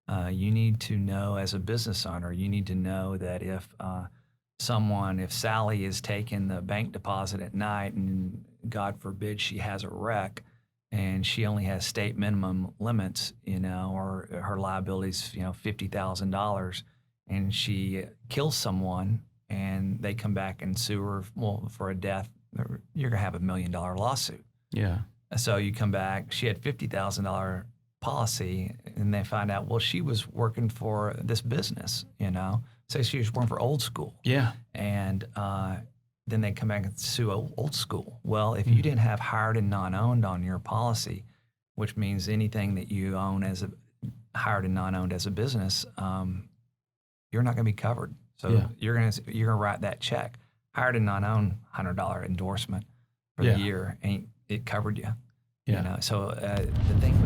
You need to know as a business owner, you need to know that if Sally is taking the bank deposit at night and God forbid she has a wreck and she only has state minimum limits, or her liability's, $50,000 and she kills someone and they come back and sue her, for a death, you're going to have $1 million lawsuit. Yeah. So you come back, she had $50,000 policy and they find out, well, she was working for this business, Say she was working for Old School. Yeah. And then they come back and sue Old School. Well, if you didn't have hired and non-owned on your policy, which means anything that you own as a hired and non-owned as a business, you're not going to be covered. So you're gonna write that check. Hired and non-owned, $100 endorsement for the year, and it covered you. Yeah. So the thing.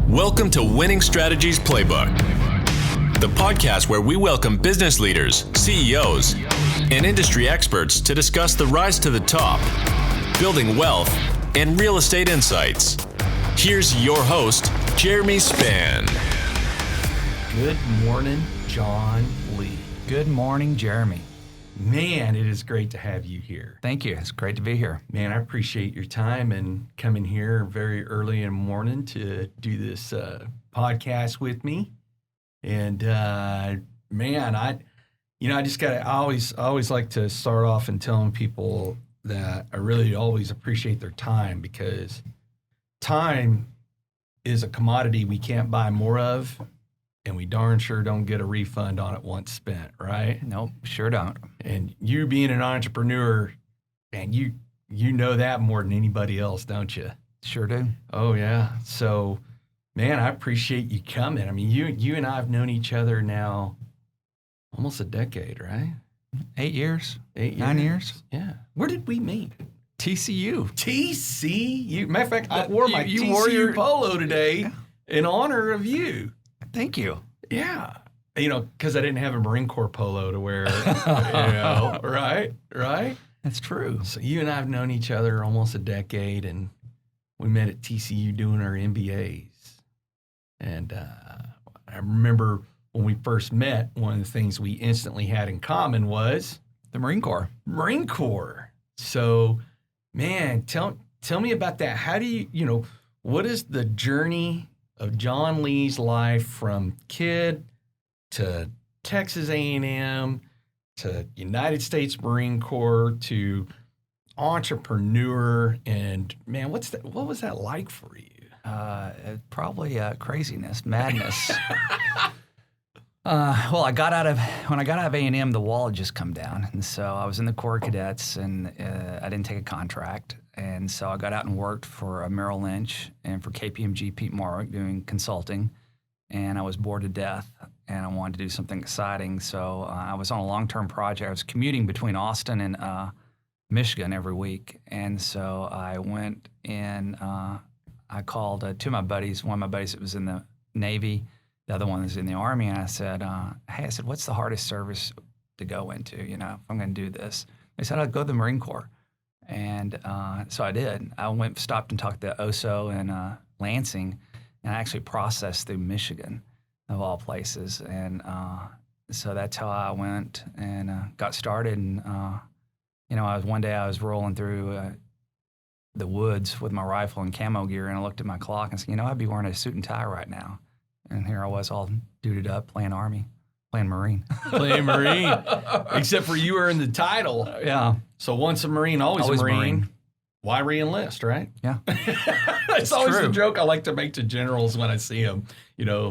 Welcome to Winning Strategies Playbook, the podcast where we welcome business leaders, CEOs, and industry experts to discuss the rise to the top, building wealth, and real estate insights. Here's your host, Jeremy Spann. Good morning, Jon Lee. Good morning, Jeremy. Man, it is great to have you here. Thank you. It's great to be here. Man, I appreciate your time and coming here very early in the morning to do this podcast with me. And man, I always like to start off and telling people that I really always appreciate their time, because time is a commodity we can't buy more of, and we darn sure don't get a refund on it once spent, right? Nope, sure don't. And you being an entrepreneur, man, you know that more than anybody else, don't you? Sure do. Oh, yeah. So, man, I appreciate you coming. I mean, you and I have known each other now almost a decade, right? 8 years. 8 years. 9 years. Yeah. Where did we meet? TCU. TCU. Matter of fact, I wore my TCU polo today in honor of you. Thank you. Yeah. Because I didn't have a Marine Corps polo to wear, right? That's true. So you and I have known each other almost a decade, and we met at TCU doing our MBAs. And I remember when we first met, one of the things we instantly had in common was the Marine Corps. Marine Corps. So, man, tell me about that. How do you, what is the journey of Jon Lee's life from kid to Texas A&M to United States Marine Corps to entrepreneur? And man, what was that like for you? Probably craziness, madness. Well, when I got out of A&M, the wall had just come down, and so I was in the Corps Cadets, and I didn't take a contract, and so I got out and worked for Merrill Lynch and for KPMG Pete Morwick doing consulting, and I was bored to death, and I wanted to do something exciting, so I was on a long-term project. I was commuting between Austin and Michigan every week, and so I went and I called two of my buddies. One of my buddies that was in the Navy, the other one was in the Army, and I said, hey, what's the hardest service to go into, if I'm going to do this? They said, I'd go to the Marine Corps. And so I did. I stopped and talked to OSO and Lansing, and I actually processed through Michigan, of all places. And so that's how I went and got started. And, one day I was rolling through the woods with my rifle and camo gear, and I looked at my clock and said, I'd be wearing a suit and tie right now. And here I was all duded up, playing Army, playing Marine. Playing Marine. Except for you were in the title. Yeah. So once a Marine, always a Marine. Why re-enlist, right? Yeah. It's always the joke I like to make to generals when I see them,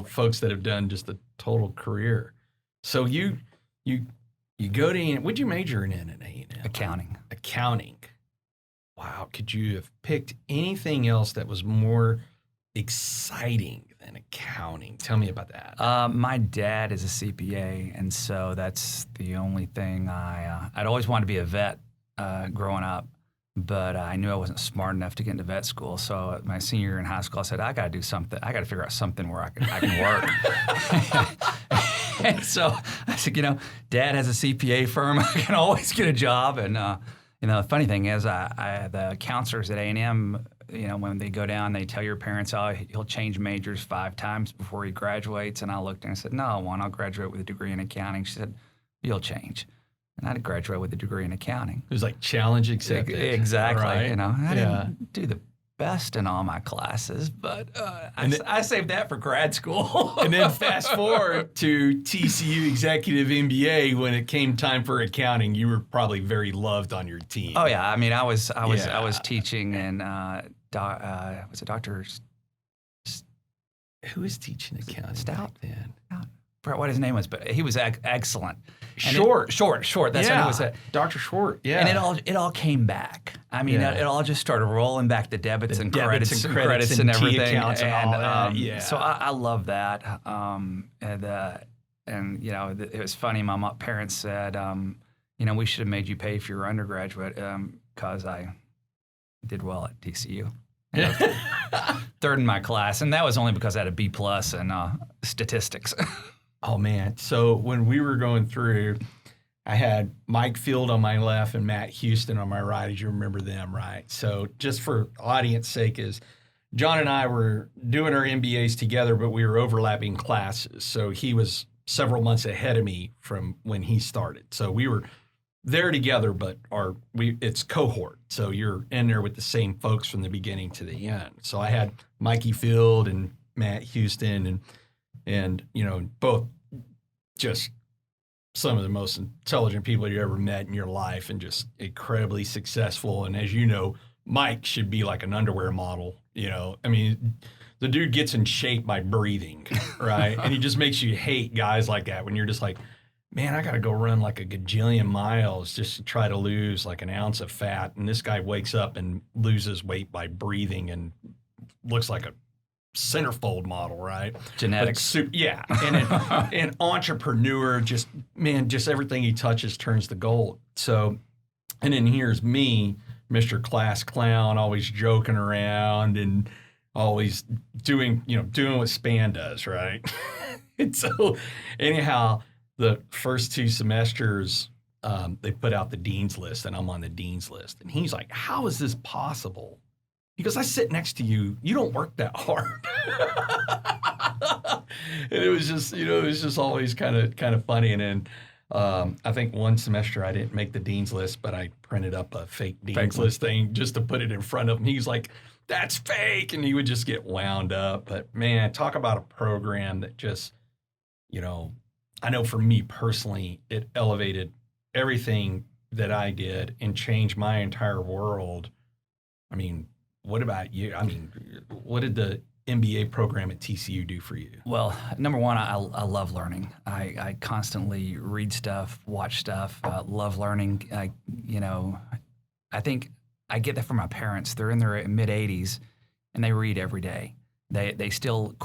folks that have done just a total career. So you go to A&M. What'd you major in at A&M? Accounting. Wow. Could you have picked anything else that was more exciting than accounting? Tell me about that. My dad is a CPA, and so that's the only thing I'd always wanted to be a vet growing up, but I knew I wasn't smart enough to get into vet school. So my senior year in high school, I said, I got to do something. I got to figure out something where I can work. And so I said, Dad has a CPA firm. I can always get a job. And the funny thing is, the counselors at A&M, when they go down, they tell your parents, oh, he'll change majors 5 times before he graduates. And I looked and I said, no, I'll graduate with a degree in accounting. She said, you'll change. And I did graduate with a degree in accounting. It was like challenge accepted. Exactly. Right? I didn't do the best in all my classes, but I saved that for grad school. And then fast forward to TCU Executive MBA. When it came time for accounting, you were probably very loved on your team. Oh yeah, I mean, I was teaching, and was it Dr. Who was teaching accounting Stout back then? I forgot what his name was, but he was excellent. Short. That's what it was. Dr. Short. Yeah. And it all came back. I mean, it all just started rolling back, the debits and credits and everything. Accounts and all that. So I love that. It was funny. My parents said, we should have made you pay for your undergraduate because I did well at TCU. Third in my class, and that was only because I had a B+ in statistics. Oh, man. So when we were going through, I had Mike Field on my left and Matt Houston on my right, as you remember them, right? So just for audience sake, is Jon and I were doing our MBAs together, but we were overlapping classes. So he was several months ahead of me from when he started. So we were there together, but it's cohort. So you're in there with the same folks from the beginning to the end. So I had Mikey Field and Matt Houston and both just some of the most intelligent people you ever met in your life, and just incredibly successful. And as you know, Mike should be like an underwear model. I mean, the dude gets in shape by breathing, right? And he just makes you hate guys like that when you're just like, man, I got to go run like a gajillion miles just to try to lose like an ounce of fat. And this guy wakes up and loses weight by breathing and looks like a centerfold model, right? Genetics. Yeah. And an entrepreneur, just everything he touches turns to gold. So, and then here's me, Mr. Class Clown, always joking around and always doing what Spann does, right? And so anyhow, the first 2 semesters, they put out the dean's list, and I'm on the dean's list. And he's like, how is this possible? He goes, I sit next to you. You don't work that hard. And it was just always kind of funny. And then I think one semester I didn't make the dean's list, but I printed up a fake dean's list thing just to put it in front of him. He's like, that's fake. And he would just get wound up. But man, talk about a program that just, I know for me personally, it elevated everything that I did and changed my entire world. I mean, what about you? I mean, what did the MBA program at TCU do for you? Well, number one, I love learning. I constantly read stuff, watch stuff, love learning. I think I get that from my parents. They're in their mid-80s, and they read every day. They still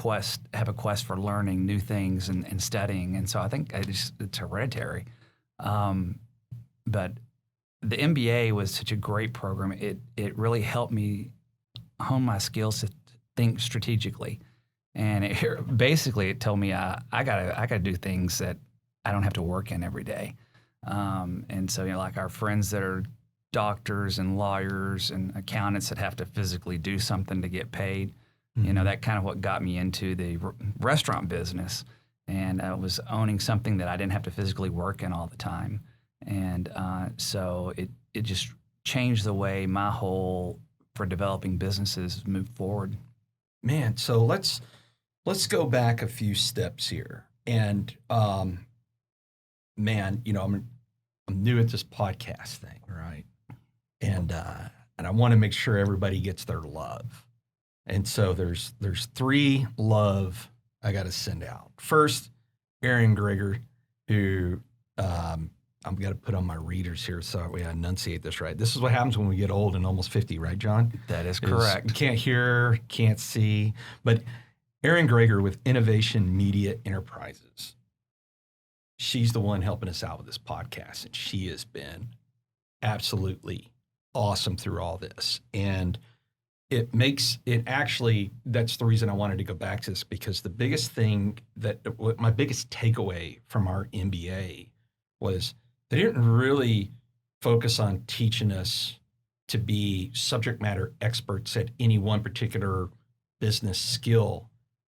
have a quest for learning new things and studying. And so I think it's hereditary. But the MBA was such a great program. It really helped me hone my skills to think strategically. And it told me I gotta do things that I don't have to work in every day. And so, like our friends that are doctors and lawyers and accountants that have to physically do something to get paid, that kind of what got me into the restaurant business. And I was owning something that I didn't have to physically work in all the time. And so it just changed the way my whole for developing businesses moved forward. Man, so let's go back a few steps here. And man, I'm new at this podcast thing, right? And I want to make sure everybody gets their love. And so there's 3 love I got to send out. First, Aaron Greger, who I'm going to put on my readers here so I enunciate this right. This is what happens when we get old and almost 50, right, Jon? That is correct. You can't hear, can't see. But Aaron Greger with Innovation Media Enterprises, she's the one helping us out with this podcast. And she has been absolutely awesome through all this. And that's the reason I wanted to go back to this, because the biggest thing my biggest takeaway from our MBA was they didn't really focus on teaching us to be subject matter experts at any one particular business skill.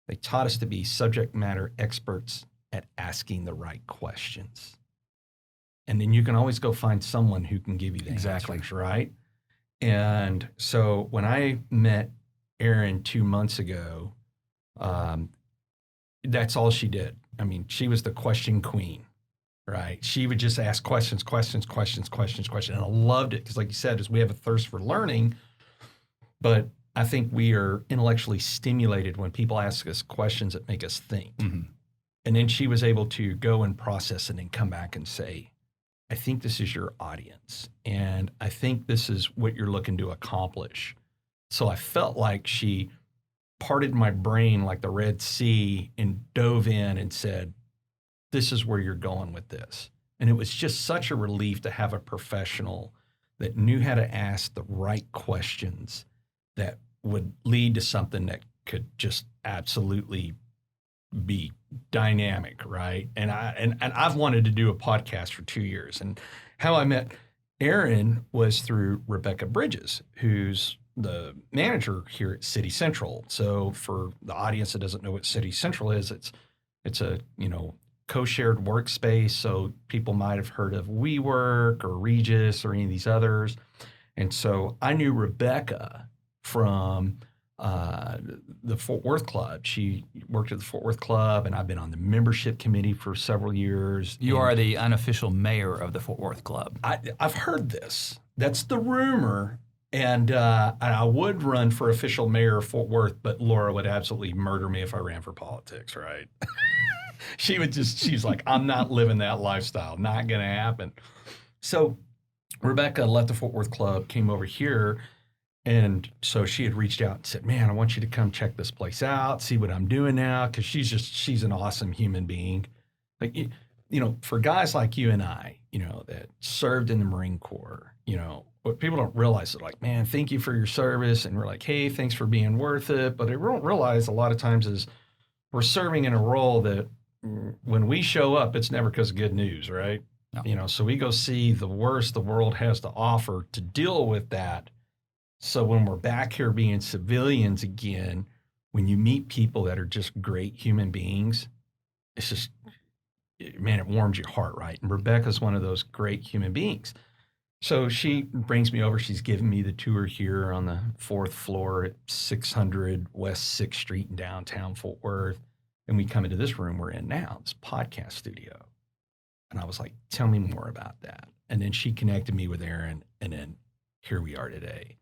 They taught us to be subject matter experts at asking the right questions. And then you can always go find someone who can give you the answers, right? And so when I met Erin 2 months ago, that's all she did. I mean, she was the question queen, right? She would just ask questions. And I loved it because, like you said, is we have a thirst for learning, but I think we are intellectually stimulated when people ask us questions that make us think. Mm-hmm. And then she was able to go and process it and come back and say, I think this is your audience, and I think this is what you're looking to accomplish. So I felt like she parted my brain like the Red Sea and dove in and said, this is where you're going with this. And it was just such a relief to have a professional that knew how to ask the right questions that would lead to something that could just absolutely be dynamic, right? And I've wanted to do a podcast for 2 years. And how I met Erin was through Rebecca Bridges, who's the manager here at City Central. So for the audience that doesn't know what City Central is, it's a co-shared workspace. So people might have heard of WeWork or Regis or any of these others. And so I knew Rebecca from the Fort Worth Club. She worked at the Fort Worth Club, and I've been on the membership committee for several years. You are the unofficial mayor of the Fort Worth Club. I've heard this. That's the rumor. And I would run for official mayor of Fort Worth, but Laura would absolutely murder me if I ran for politics, right? She's like, I'm not living that lifestyle. Not going to happen. So Rebecca left the Fort Worth Club, came over here. And so she had reached out and said, man, I want you to come check this place out, see what I'm doing now. Cause she's an awesome human being. Like, for guys like you and I, that served in the Marine Corps, what people don't realize is like, man, thank you for your service. And we're like, hey, thanks for being worth it. But they don't realize a lot of times is we're serving in a role that when we show up, it's never because of good news, right? No. So we go see the worst the world has to offer to deal with that. So when we're back here being civilians again, when you meet people that are just great human beings, it's just, man, it warms your heart, right? And Rebecca's one of those great human beings. So she brings me over. She's giving me the tour here on the 4th floor at 600 West 6th Street in downtown Fort Worth. And we come into this room we're in now, this podcast studio. And I was like, tell me more about that. And then she connected me with Erin, and then here we are today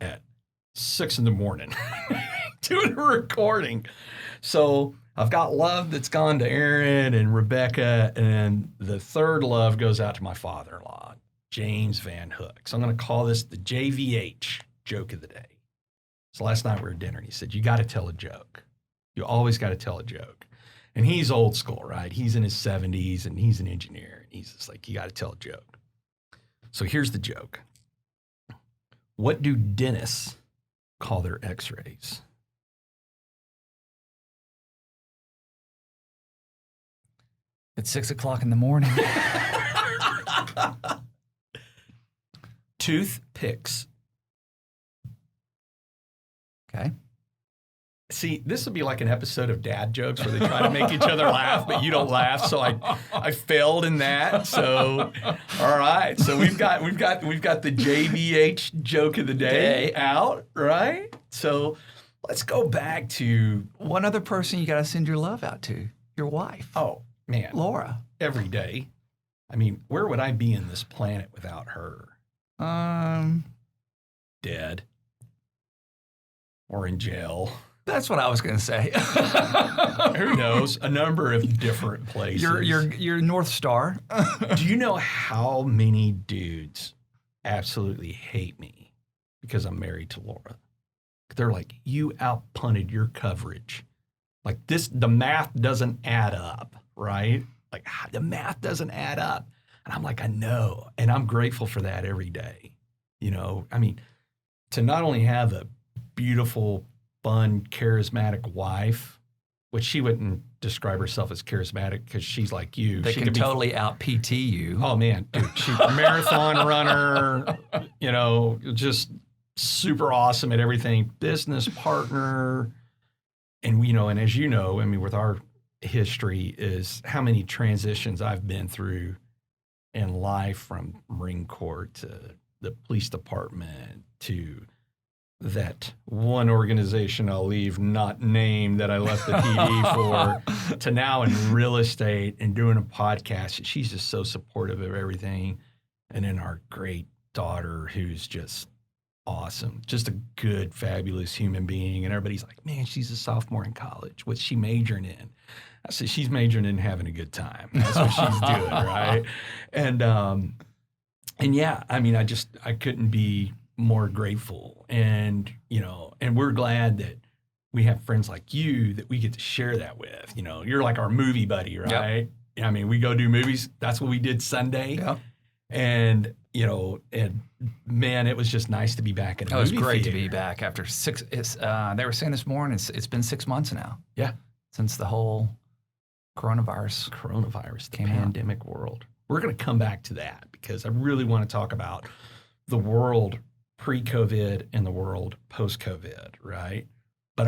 at 6 in the morning doing a recording. So I've got love that's gone to Erin and Rebecca, and the third love goes out to my father-in-law, James Van Hook. So I'm going to call this the JVH joke of the day. So last night we were at dinner, and he said, you got to tell a joke. You always got to tell a joke. And he's old school, right? He's in his 70s, and he's an engineer. And he's just like, you got to tell a joke. So here's the joke. What do dentists call their x-rays? It's 6 o'clock in the morning. Toothpicks. Okay. See, this would be like an episode of Dad Jokes where they try to make each other laugh, but you don't laugh. So I failed in that. So, all right. So we've got the JVH joke of the day out, right? So let's go back to one other person you got to send your love out to, your wife. Oh, man. Laura. Every day. I mean, where would I be in this planet without her? Dead. Or in jail. That's what I was going to say. Who knows? A number of different places. Your North Star. Do you know how many dudes absolutely hate me because I'm married to Laura? They're like, you outpunted your coverage. Like the math doesn't add up, right? Like the math doesn't add up. And I'm like, I know. And I'm grateful for that every day. I mean, to not only have a beautiful, fun, charismatic wife, which she wouldn't describe herself as charismatic because she's like you. They can totally out PT you. Oh man, dude, she's a marathon runner, just super awesome at everything. Business partner. And, and as you know, I mean, with our history is how many transitions I've been through in life, from Marine Corps to the police department to that one organization I'll leave not named that I left the PD for, to now in real estate and doing a podcast. She's just so supportive of everything. And then our great daughter, who's just awesome, just a good, fabulous human being. And everybody's like, man, she's a sophomore in college. What's she majoring in? I said, she's majoring in having a good time. That's what she's doing, right? And yeah, I mean, I couldn't be more grateful. And, and we're glad that we have friends like you that we get to share that with. You're like our movie buddy, right? Yep. I mean, we go do movies. That's what we did Sunday. Yep. And, and man, it was just nice to be back in a movie It was great theater. to be back after they were saying this morning, it's been 6 months now. Yeah. Since the whole coronavirus, the pandemic world. We're going to come back to that because I really want to talk about the world pre-COVID and the world post-COVID, right? But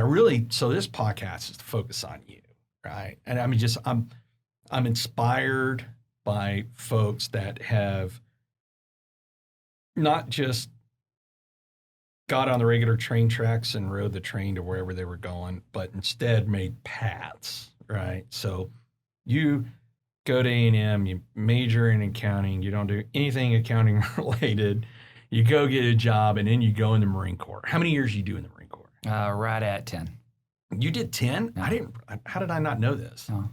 so this podcast is to focus on you, right? And I mean, I'm inspired by folks that have not just got on the regular train tracks and rode the train to wherever they were going, but instead made paths, right? So you go to A&M, you major in accounting, you don't do anything accounting related, you go get a job, and then you go in the Marine Corps. How many years you do in the Marine Corps? Right at 10. You did 10? Yeah. How did I not know this? Oh.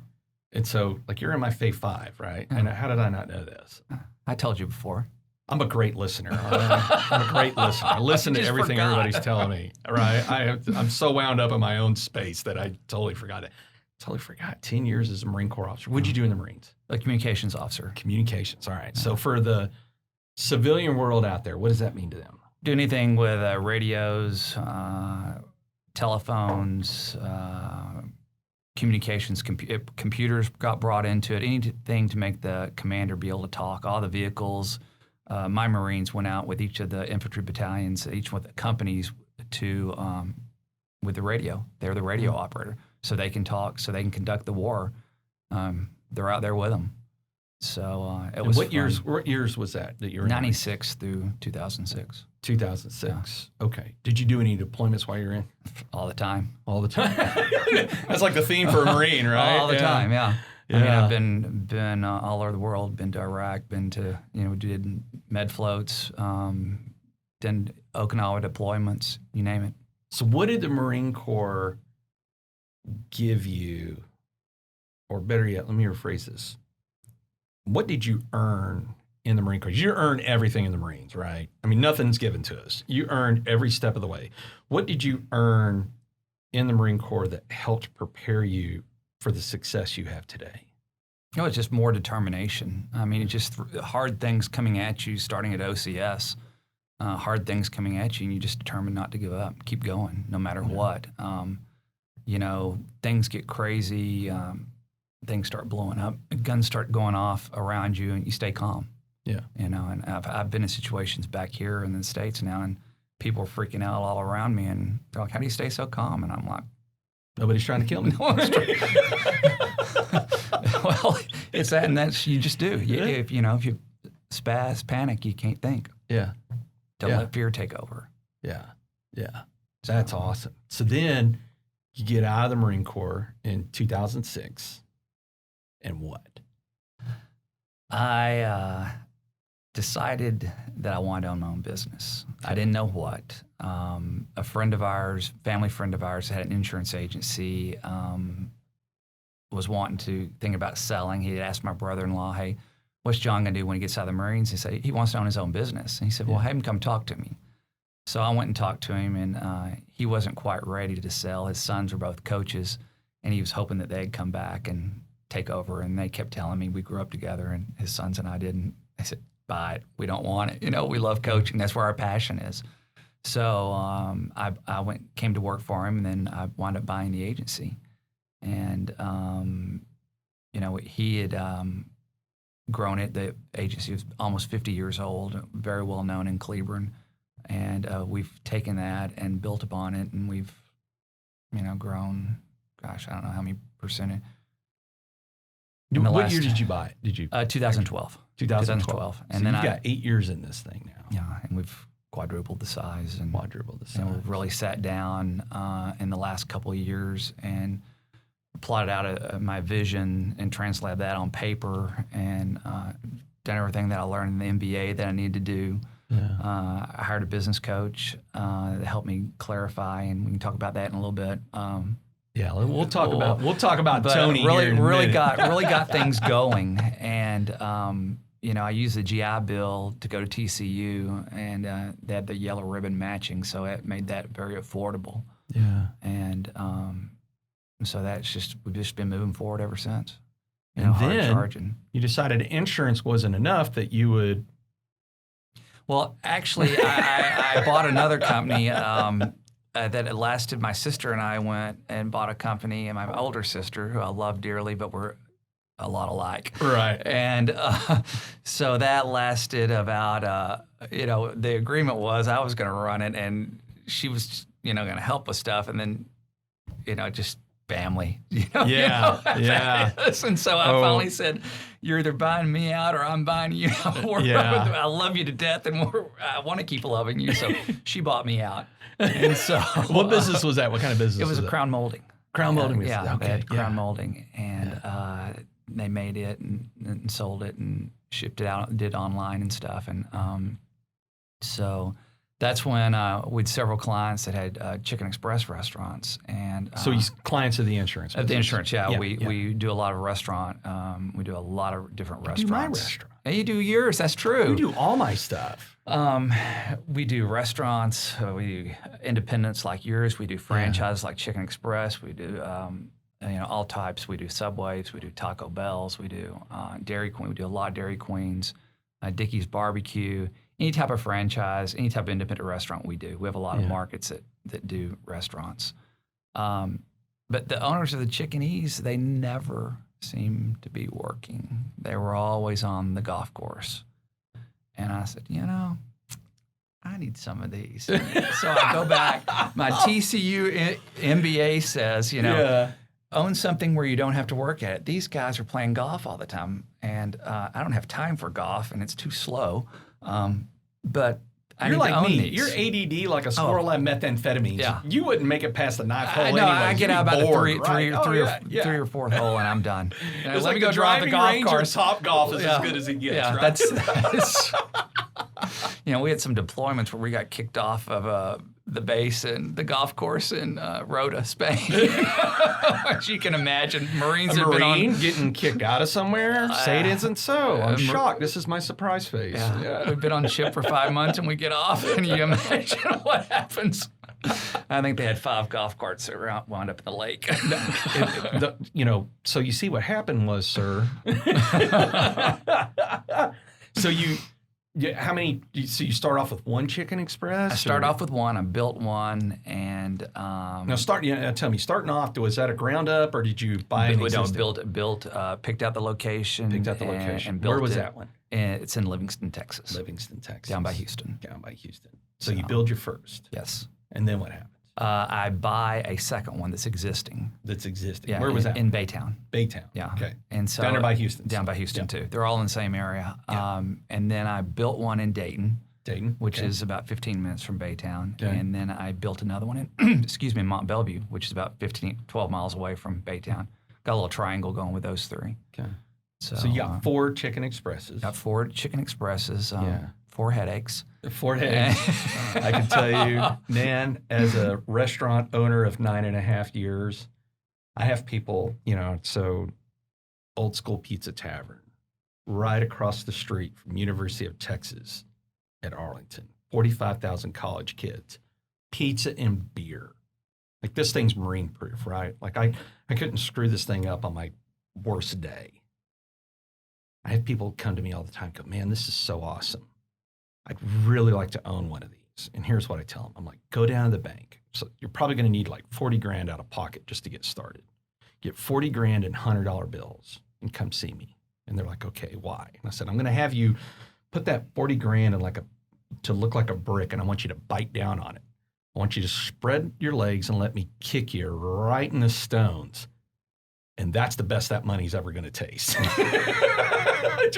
And so, like, you're in my Fave 5, right? Yeah. And how did I not know this? I told you before. I'm a great listener. I'm a great listener. I listen to everything everybody's telling me, right? I'm so wound up in my own space that I totally forgot it. 10 years as a Marine Corps officer. What'd you do in the Marines? A communications officer. Communications, all right. So for the civilian world out there, what does that mean to them? Do anything with radios, telephones, communications, computers got brought into it, anything to make the commander be able to talk, all the vehicles. My Marines went out with each of the infantry battalions, each with the companies with the radio. They're the radio operator. So they can talk, so they can conduct the war. They're out there with them. So it was What years was that you were in? 96 through 2006. 2006. Yeah. Okay. Did you do any deployments while you were in? All the time. All the time. That's like the theme for a Marine, right? All the time, yeah. Yeah. I mean, I've been all over the world, been to Iraq, been to, did med floats, did Okinawa deployments, you name it. So what did the Marine Corps give you, or better yet, let me rephrase this. What did you earn in the Marine Corps? You earned everything in the Marines, right? I mean, nothing's given to us. You earned every step of the way. What did you earn in the Marine Corps that helped prepare you for the success you have today? It's just more determination. I mean, it's just hard things coming at you, starting at OCS, hard things coming at you, and you just determine not to give up, keep going, no matter what. Things get crazy, things start blowing up, guns start going off around you, and you stay calm. Yeah. And I've been in situations back here in the States now, and people are freaking out all around me, and they're like, how do you stay so calm? And I'm like, nobody's trying to kill me. Well, it's that, and that's, you just do. If you panic, you can't think. Yeah. Don't let fear take over. Yeah. Yeah. That's awesome. So then you get out of the Marine Corps in 2006, and what? I decided that I wanted to own my own business. Okay. I didn't know what. A friend of ours, family friend of ours, had an insurance agency, was wanting to think about selling. He had asked my brother-in-law, hey, what's Jon going to do when he gets out of the Marines? He said, he wants to own his own business. And he said, well, have him come talk to me. So I went and talked to him, and he wasn't quite ready to sell. His sons were both coaches, and he was hoping that they'd come back and take over. And they kept telling me, we grew up together, and his sons and I didn't. I said, buy it. We don't want it. We love coaching. That's where our passion is. So I came to work for him, and then I wound up buying the agency. And, he had grown it. The agency was almost 50 years old, very well known in Cleburne. And we've taken that and built upon it, and we've, grown, gosh, I don't know how many percent. What year did you buy it? 2012. 2012. And so then you've got 8 years in this thing now. Yeah, and we've quadrupled the size. And we've really sat down in the last couple of years and plotted out my vision and translated that on paper and done everything that I learned in the MBA that I needed to do. Yeah. I hired a business coach that helped me clarify, and we can talk about that in a little bit. Yeah, we'll talk about Tony. Really got things going, and I used the GI Bill to go to TCU, and they had the yellow ribbon matching, so it made that very affordable. Yeah, and so we've just been moving forward ever since. And then you decided insurance wasn't enough, that you would. Well, actually, I bought another company that lasted. My sister and I went and bought a company, and my older sister, who I love dearly, but we're a lot alike. Right. And so that lasted about, the agreement was I was going to run it, and she was, going to help with stuff, and then, just family. Yeah. And so I finally said, you're either buying me out or I'm buying you out. I love you to death, and I want to keep loving you. So she bought me out. And so, what business was that? What kind of business? It was a crown molding. Crown molding. Yeah, okay. Crown molding, and they made it and sold it and shipped it out, did online and stuff, and so that's when we had several clients that had Chicken Express restaurants, and so clients of the insurance. Of the insurance, yeah. We do a lot of restaurant. We do a lot of different restaurants. You do my restaurant. And you do yours. That's true. You do all my stuff. We do restaurants. We do independents like yours. We do franchises like Chicken Express. We do all types. We do Subways. We do Taco Bells. We do Dairy Queen. We do a lot of Dairy Queens. Dickey's Barbecue. Any type of franchise, any type of independent restaurant we do. We have a lot of markets that do restaurants. But the owners of the Chickenese, they never seem to be working. They were always on the golf course. And I said, I need some of these. So I go back. My TCU MBA says, own something where you don't have to work at it. These guys are playing golf all the time, and I don't have time for golf, and it's too slow. But I need to own these. You're ADD like a squirrel on methamphetamines. Yeah. You wouldn't make it past the ninth hole anyway. I get out about the three or fourth hole, and I'm done. It's let me go drive the golf cart. Top golf is as good as it gets. Yeah, right? that's we had some deployments where we got kicked off of the base and the golf course in Rota, Spain. As you can imagine, Marines have been on getting kicked out of somewhere. Say it isn't so. I'm shocked. This is my surprise face. Yeah. We've been on ship for 5 months and we get off, and you imagine what happens. I think they had 5 golf carts that wound up in the lake. So you see what happened was, sir. How many? So you start off with one Chicken Express? I start off with one. I built one, and now tell me, starting off, was that a ground up, or did you buy an existing? Built, picked out the location. And built Where was that one? It's in Livingston, Texas. Down by Houston. So you build your first. Yes. And then what happens? I buy a second one that's existing. Yeah, where was that? In Baytown. Yeah. Okay. And so down there by Houston. Down by Houston too. They're all in the same area. Yeah. And then I built one in Dayton, which okay. is about 15 minutes from Baytown. Okay. And then I built another one in Mont Bellevue, which is about 12 miles away from Baytown. Got a little triangle going with those 3. Okay. So you got 4 Chicken Expresses. Got 4 Chicken Expresses. 4 headaches. 4 headaches. I can tell you, man, as a restaurant owner of 9.5 years, I have people, so Old School Pizza Tavern, right across the street from University of Texas at Arlington, 45,000 college kids, pizza and beer. Like, this thing's marine proof, right? Like, I couldn't screw this thing up on my worst day. I have people come to me all the time, go, man, this is so awesome. I'd really like to own one of these. And here's what I tell them. I'm like, go down to the bank. So you're probably going to need like $40,000 out of pocket just to get started. get 40 grand in $100 bills and come see me. And they're like, okay, why? And I said, I'm going to have you put that 40 grand in to look like a brick, and I want you to bite down on it. I want you to spread your legs and let me kick you right in the stones. And that's the best that money's ever going to taste.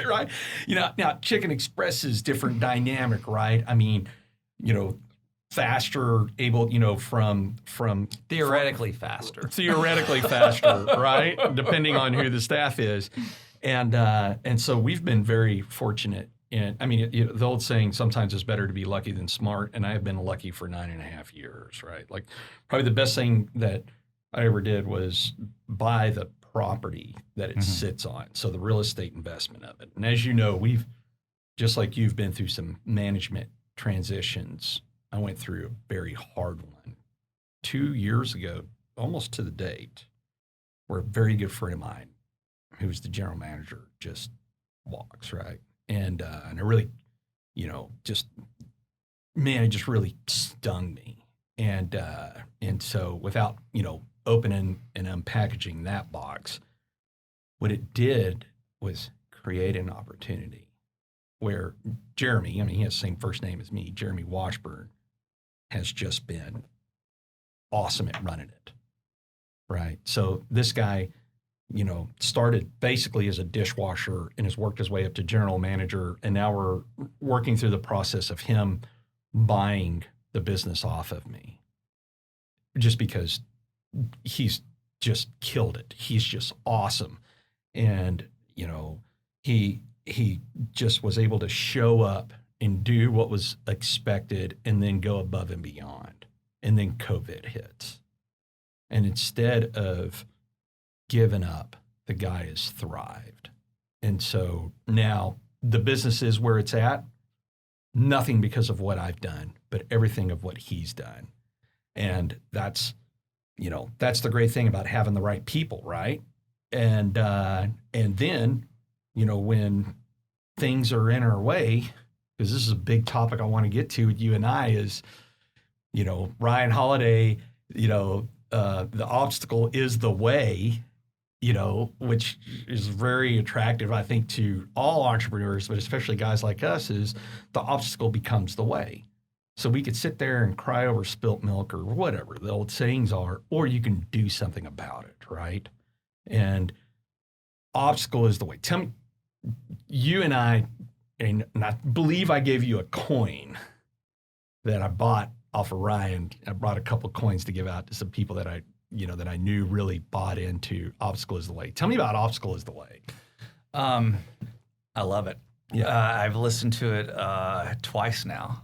Right? Now Chicken Express is different dynamic, right? I mean, faster, able, from theoretically faster. Theoretically faster, right? Depending on who the staff is. And so we've been very fortunate. And I mean, the old saying, sometimes it's better to be lucky than smart. And I have been lucky for 9.5 years, right? Like, probably the best thing that I ever did was buy the property that it sits on. So the real estate investment of it. And as you know, we've, just like you've been through some management transitions, I went through a very hard one 2 years ago, almost to the date, where a very good friend of mine, who's the general manager, just walks, right? And I really, it just really stung me. And so without, opening and unpackaging that box, what it did was create an opportunity where Jeremy, I mean, he has the same first name as me, Jeremy Washburn, has just been awesome at running it, right? So this guy, started basically as a dishwasher and has worked his way up to general manager. And now we're working through the process of him buying the business off of me, just because he's just killed it. He's just awesome. And, he just was able to show up and do what was expected and then go above and beyond. And then COVID hits. And instead of given up, the guy has thrived. And so now the business is where it's at, nothing because of what I've done, but everything of what he's done. And that's the great thing about having the right people, right? And then, when things are in our way, because this is a big topic I want to get to with you and I, is, Ryan Holiday, the obstacle is the way, which is very attractive, I think, to all entrepreneurs, but especially guys like us, is the obstacle becomes the way. So we could sit there and cry over spilt milk or whatever the old sayings are, or you can do something about it, right? And obstacle is the way. Tell me, you and I believe I gave you a coin that I bought off of Ryan. I brought a couple of coins to give out to some people that I knew really bought into obstacle is the way. Tell me about obstacle is the way. I love it. Yeah. I've listened to it twice now.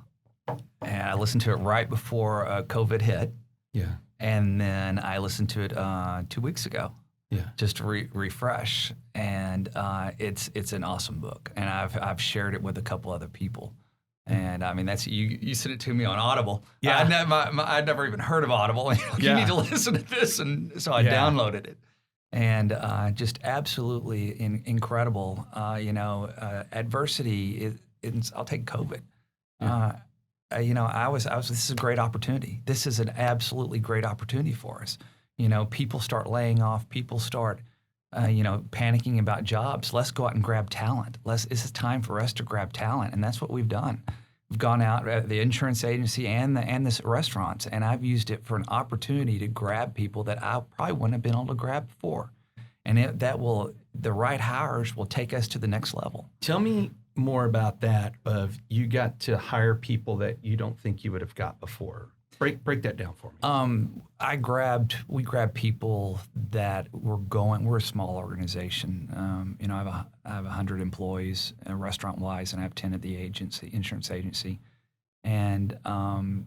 And I listened to it right before COVID hit. Yeah. And then I listened to it 2 weeks ago. Yeah. Just to refresh. And it's an awesome book. And I've shared it with a couple other people. And I mean, that's you sent it to me on Audible. Yeah. I'd never even heard of Audible. You need to listen to this. And so I downloaded it. And just absolutely incredible. Adversity, I'll take COVID. Yeah. This is a great opportunity. This is an absolutely great opportunity for us. People start laying off. People start, panicking about jobs. Let's go out and grab talent. This is time for us to grab talent, and that's what we've done. We've gone out at the insurance agency and the restaurants, and I've used it for an opportunity to grab people that I probably wouldn't have been able to grab before. And the right hires will take us to the next level. Tell me more about that. You got to hire people that you don't think you would have got before. Break that down for me. We grabbed people that were going. We're a small organization. I have 100 employees restaurant-wise, and I have 10 at the insurance agency. And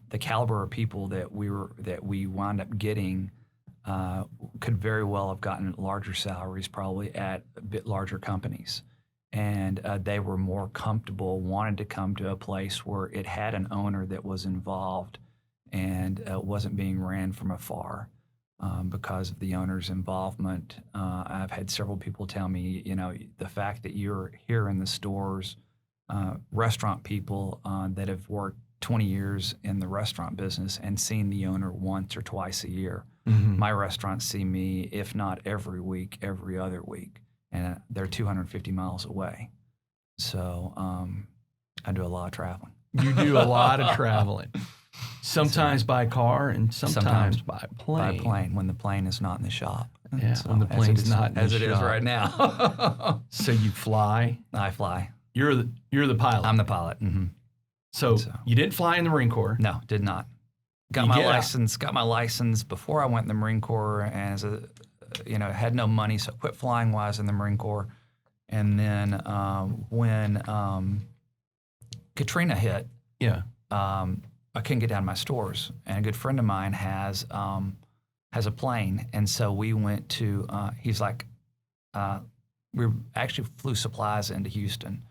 the caliber of people that we wound up getting could very well have gotten larger salaries, probably at a bit larger companies. And they were more comfortable, wanted to come to a place where it had an owner that was involved and wasn't being ran from afar because of the owner's involvement. I've had several people tell me, the fact that you're here in the stores, restaurant people that have worked 20 years in the restaurant business and seen the owner once or twice a year. Mm-hmm. My restaurants see me, if not every week, every other week. And they're 250 miles away. So I do a lot of traveling. You do a lot of traveling. Sometimes by car and sometimes by plane. By plane, when the plane is not in the shop. Yeah, when the plane's not in the shop. As it is right now. So you fly? I fly. You're the pilot? I'm the pilot. Mm-hmm. So you didn't fly in the Marine Corps? No, did not. Got my license before I went in the Marine Corps, and had no money, so quit flying while I was in the Marine Corps. And then when Katrina hit, I couldn't get down to my stores, and a good friend of mine has a plane, and so we went to. He's like, we actually flew supplies into Houston.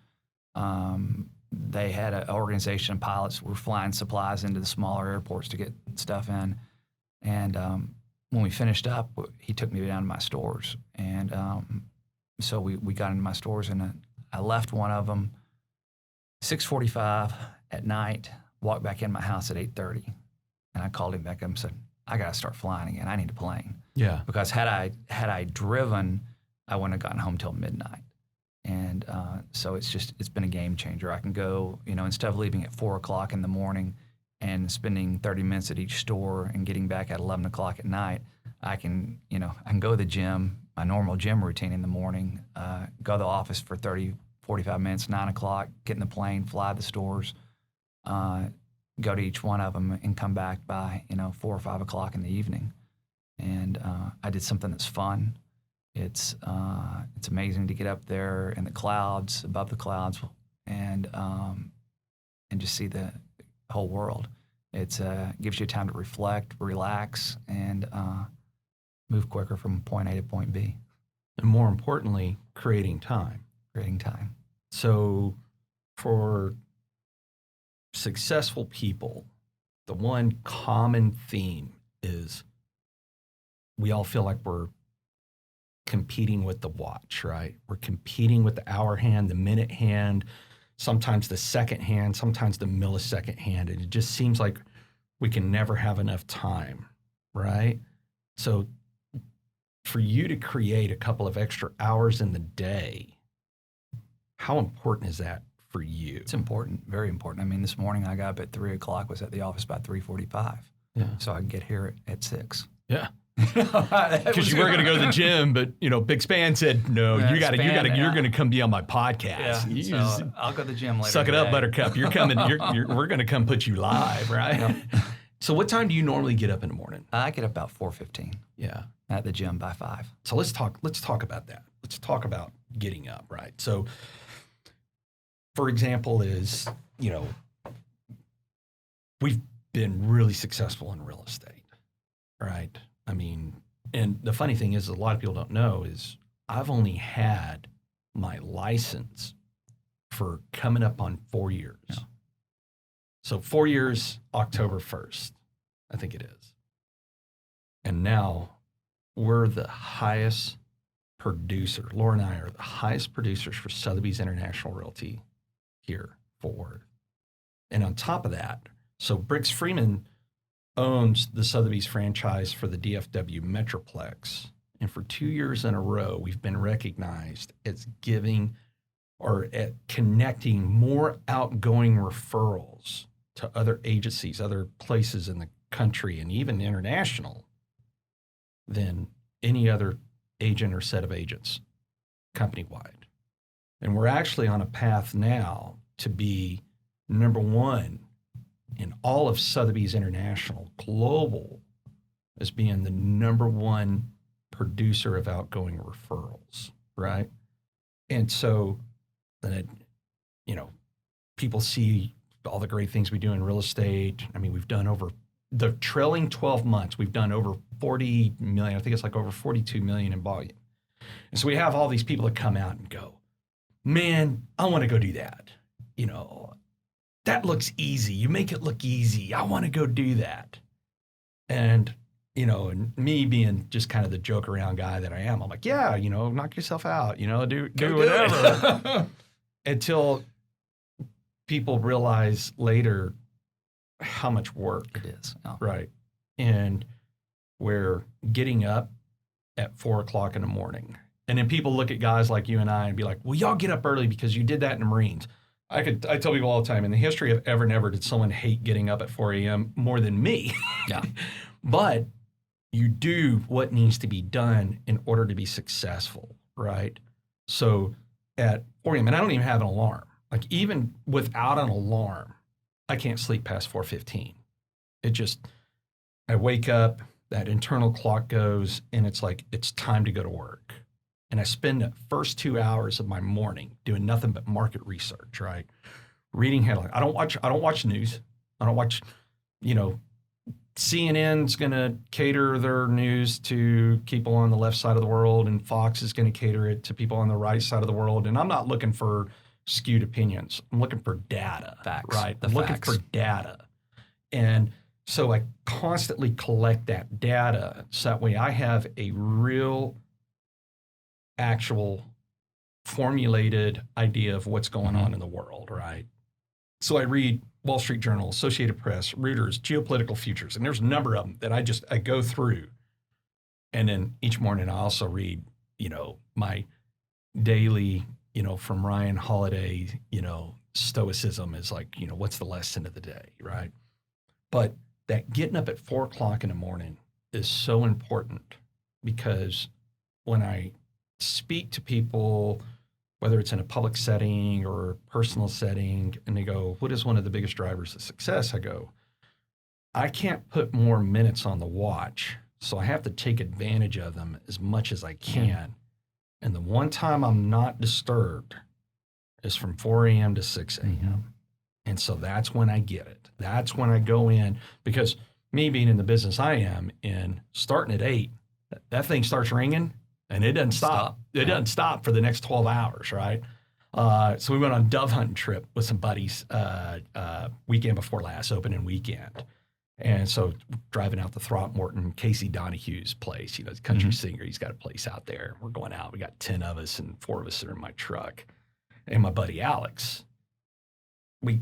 They had an organization of pilots were flying supplies into the smaller airports to get stuff in, and when we finished up, he took me down to my stores, and so we got into my stores, and I left one of them 6:45 at night. Walked back in my house at 8:30, and I called him back up and said, "I got to start flying again. I need a plane." Yeah. Because had I driven, I wouldn't have gotten home till midnight, and so it's been a game changer. I can go, instead of leaving at 4 o'clock in the morning and spending 30 minutes at each store and getting back at 11 o'clock at night, I can go to the gym, my normal gym routine in the morning, go to the office for 30, 45 minutes, 9 o'clock, get in the plane, fly to the stores. Go to each one of them and come back by 4 or 5 o'clock in the evening, and I did something that's fun. It's amazing to get up there in the clouds, above the clouds, and just see the whole world. It gives you time to reflect, relax, and move quicker from point A to point B. And more importantly, creating time. Creating time. So for successful people, the one common theme is we all feel like we're competing with the watch, right? We're competing with the hour hand, the minute hand, sometimes the second hand, sometimes the millisecond hand. And it just seems like we can never have enough time, right? So for you to create a couple of extra hours in the day, how important is that for you? It's important, very important. I mean, this morning I got up at 3 o'clock, was at the office by 3:45. Yeah. So I could get here at 6. Yeah. Because you were going to go to the gym, but Big Spann said, "No, you're going to come be on my podcast." Yeah, so I'll go to the gym later. Suck it up, Buttercup. You're coming. We're going to come put you live, right? Yep. So, what time do you normally get up in the morning? I get up about 4:15. Yeah. At the gym by 5. So let's talk about that. Let's talk about getting up, right? So, for example, we've been really successful in real estate, right? I mean, and the funny thing is, a lot of people don't know is I've only had my license for coming up on 4 years. Yeah. So 4 years, October 1st, I think it is. And now we're the highest producer. Laura and I are the highest producers for Sotheby's International Realty here, Fort Worth. And on top of that, so Briggs Freeman owns the Sotheby's franchise for the DFW Metroplex. And for 2 years in a row, we've been recognized as giving or at connecting more outgoing referrals to other agencies, other places in the country, and even international than any other agent or set of agents company-wide. And we're actually on a path now to be number one in all of Sotheby's International global as being the number one producer of outgoing referrals, right? And so then, people see all the great things we do in real estate. I mean, we've done over the trailing 12 months, we've done over 40 million. I think it's like over 42 million in volume. And so we have all these people that come out and go, man, I want to go do that. That looks easy. You make it look easy. I want to go do that. And, and me being just kind of the joke around guy that I am, I'm like, yeah, knock yourself out, do whatever. Until people realize later how much work It is. Oh. right? And we're getting up at 4 o'clock in the morning. And then people look at guys like you and I and be like, well, y'all get up early because you did that in the Marines. I tell people all the time, in the history of ever and ever did someone hate getting up at 4 a.m. more than me. Yeah. But you do what needs to be done in order to be successful, right? So at 4 a.m., and I don't even have an alarm. Like even without an alarm, I can't sleep past 4:15. It just, I wake up, that internal clock goes, and it's like, it's time to go to work. And I spend the first 2 hours of my morning doing nothing but market research, right? Reading headlines. I don't watch news. I don't watch, CNN's going to cater their news to people on the left side of the world, and Fox is going to cater it to people on the right side of the world. And I'm not looking for skewed opinions. I'm looking for data. Facts. Right? The I'm facts. looking for data. And so I constantly collect that data so that way I have a real, actual, formulated idea of what's going on in the world, right? So I read Wall Street Journal, Associated Press, Reuters, Geopolitical Futures, and there's a number of them that I go through. And then each morning I also read, my daily, from Ryan Holiday, stoicism is like, what's the lesson of the day, right? But that getting up at 4 o'clock in the morning is so important because when I speak to people, whether it's in a public setting or personal setting, and they go, what is one of the biggest drivers of success? I go, I can't put more minutes on the watch, so I have to take advantage of them as much as I can. And the one time I'm not disturbed is from 4 a.m. to 6 a.m. And so that's when I get it. That's when I go in, because me being in the business I am in, starting at 8, that thing starts ringing and it doesn't stop. It doesn't stop for the next 12 hours, right? So we went on a dove hunting trip with some buddies weekend before last, opening weekend. And so driving out to Throckmorton, Casey Donahue's place, the country singer, he's got a place out there. We're going out. We got 10 of us and 4 of us are in my truck. And my buddy Alex, we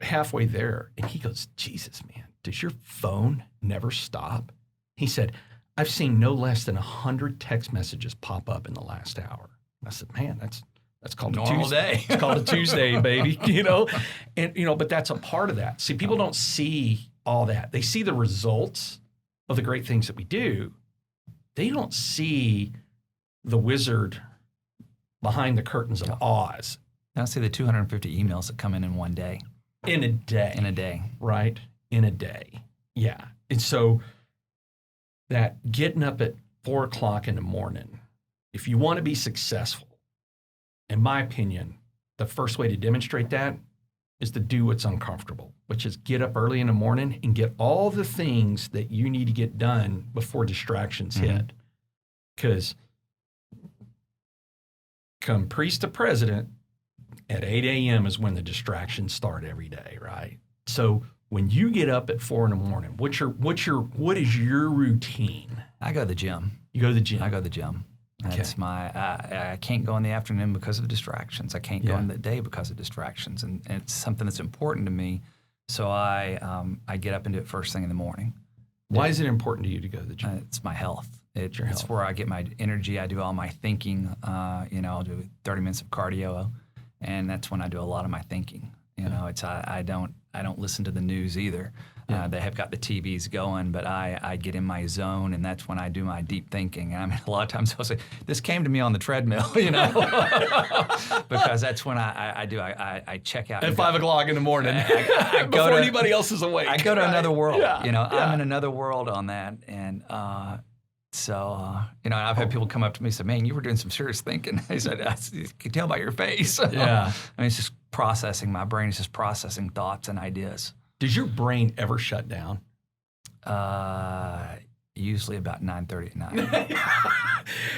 halfway there, and he goes, Jesus, man, does your phone never stop? He said, I've seen no less than 100 text messages pop up in the last hour. I said, man, that's called normal a Tuesday. day. It's called a Tuesday, baby, And, but that's a part of that. See, people don't see all that. They see the results of the great things that we do. They don't see the wizard behind the curtains of Oz. I don't see the 250 emails that come in one day. In a day. In a day. Right? In a day. Yeah. And so that getting up at 4 o'clock in the morning, if you want to be successful, in my opinion, the first way to demonstrate that is to do what's uncomfortable, which is get up early in the morning and get all the things that you need to get done before distractions hit. Because come priest to president, at 8 a.m. is when the distractions start every day, right? So when you get up at 4 in the morning, what is your routine? I go to the gym. You go to the gym. I go to the gym. That's I can't go in the afternoon because of distractions. I can't go in the day because of distractions, and it's something that's important to me. So I get up and do it first thing in the morning. Why is it important to you to go to the gym? It's my health. It's health. where I get my energy. I do all my thinking. I'll do 30 minutes of cardio, and that's when I do a lot of my thinking. I don't listen to the news either. They have got the TVs going, but I get in my zone, and that's when I do my deep thinking. And I mean, a lot of times I'll say, this came to me on the treadmill, because that's when I check out. At 5 o'clock in the morning, I before anybody else is awake. I go to another world. Yeah. I'm in another world on that. And I've had people come up to me and say, man, you were doing some serious thinking. I said, you can tell by your face. Yeah. I mean, it's just processing. My brain is just processing thoughts and ideas. Does your brain ever shut down? Usually about 9:30 at night.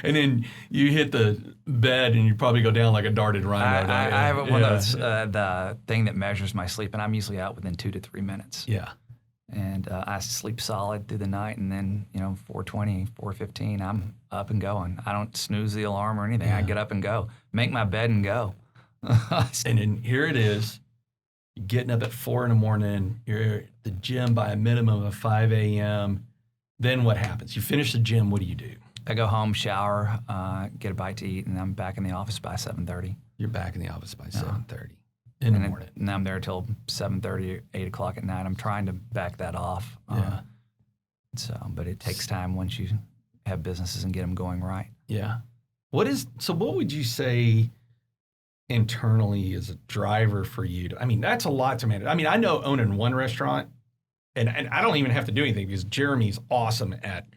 And then you hit the bed and you probably go down like a darted rhino. I have one of those, the thing that measures my sleep, and I'm usually out within 2 to 3 minutes. Yeah. And I sleep solid through the night, and then 4:20, 4:15, I'm up and going. I don't snooze the alarm or anything. I get up and go, make my bed and go. And then here it is. You're getting up at 4 a.m. You're at the gym by a minimum of 5 a.m. Then what happens? You finish the gym. What do you do? I go home, shower, get a bite to eat, and I'm back in the office by 7:30. You're back in the office by 7:30 in the morning. And I'm there till 7:30, 8 o'clock at night. I'm trying to back that off. But it takes time once you have businesses and get them going right. Yeah. What would you say internally is a driver for you that's a lot to manage. I know owning one restaurant, and I don't even have to do anything because Jeremy's awesome at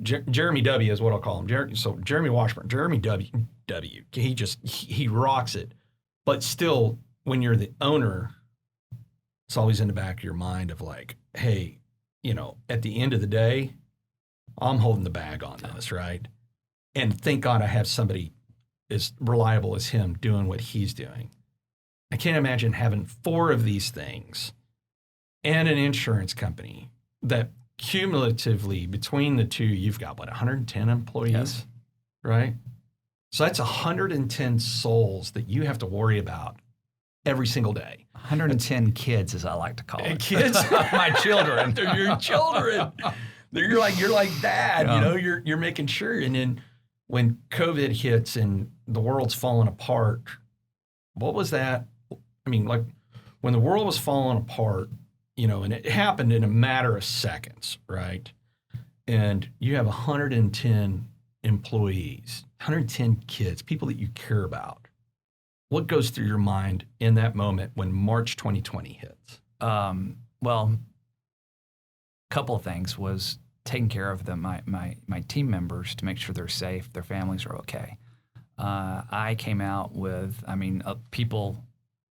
Jeremy W is what I'll call him. Jeremy Washburn, Jeremy W. He rocks it. But still, when you're the owner, it's always in the back of your mind of like, hey, at the end of the day, I'm holding the bag on this, right? And thank God I have somebody as reliable as him doing what he's doing. I can't imagine having 4 of these things and an insurance company that cumulatively between the two, you've got 110 employees, yes. Right? So that's 110 souls that you have to worry about every single day. 110 kids, as I like to call it. Kids, my children. They're your children. You're like dad. Yeah. You're making sure. And then when COVID hits and the world's falling apart, what was that? Like when the world was falling apart, and it happened in a matter of seconds, right? And you have 110 employees, 110 kids, people that you care about. What goes through your mind in that moment when March 2020 hits? Well, a couple of things was taking care of my team members to make sure they're safe, their families are okay. I came out with, people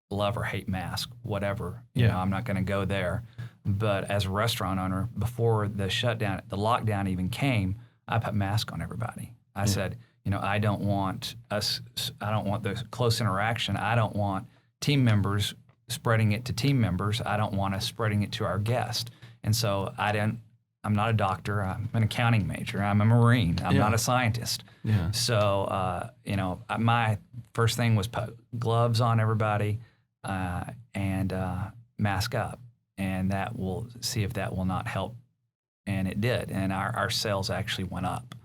love or hate masks, whatever. I'm not going to go there. But as a restaurant owner, before the lockdown even came, I put masks on everybody. I said, I don't want the close interaction. I don't want team members spreading it to team members. I don't want us spreading it to our guests. And so I'm not a doctor. I'm an accounting major. I'm a Marine. I'm not a scientist. Yeah. So, my first thing was put gloves on everybody and mask up. And that will see if that will not help. And it did. And our sales actually went up.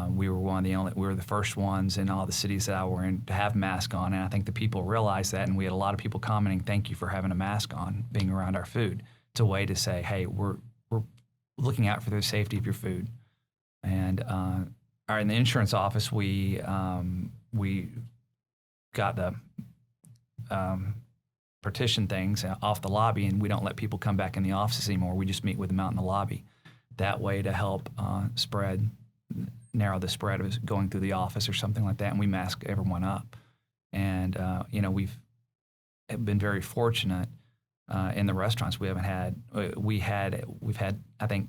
We were the first ones in all the cities that I were in to have masks on. And I think the people realized that. And we had a lot of people commenting, thank you for having a mask on, being around our food. It's a way to say, hey, we're looking out for the safety of your food. And in the insurance office, we got the partition things off the lobby, and we don't let people come back in the offices anymore. We just meet with them out in the lobby. That way to help narrow the spread of going through the office or something like that, and we mask everyone up. And we've been very fortunate in the restaurants. We've had I think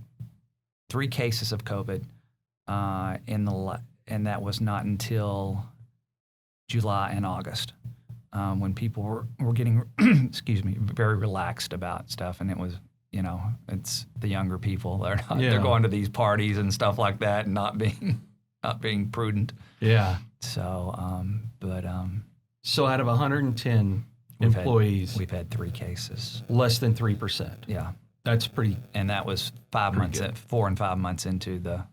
3 cases of COVID and that was not until July and August. When people were getting, very relaxed about stuff, and it was, it's the younger people. They're going to these parties and stuff like that, and not being prudent. Yeah. So, so out of 110 employees, we've had 3 cases, less than 3%. Yeah, that's pretty. And that was 4 and 5 months into the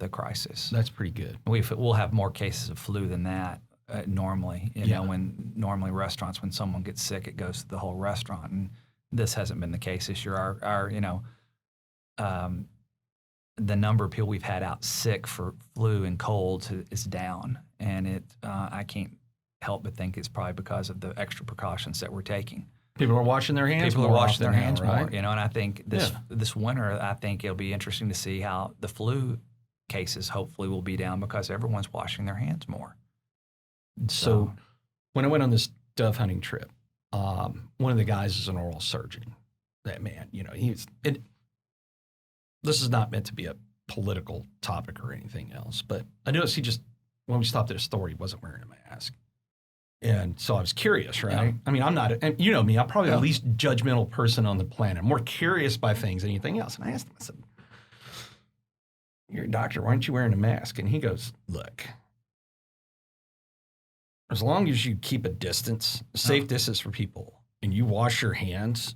crisis. That's pretty good. We'll have more cases of flu than that. Normally, when normally restaurants, when someone gets sick, it goes to the whole restaurant, and this hasn't been the case this year. The number of people we've had out sick for flu and colds is down, and I can't help but think it's probably because of the extra precautions that we're taking. People are washing their hands. People are washing their hands more, right? and I think this winter, I think it'll be interesting to see how the flu cases hopefully will be down because everyone's washing their hands more. So when I went on this dove hunting trip, one of the guys is an oral surgeon. That man, this is not meant to be a political topic or anything else, but I noticed when we stopped at a store, he wasn't wearing a mask. And so I was curious, right? Yeah. I'm not, and you know me, I'm probably the least judgmental person on the planet. I'm more curious by things than anything else. And I asked him, I said, you're a doctor, why aren't you wearing a mask? And he goes, look, as long as you keep a distance, safe distance for people, and you wash your hands,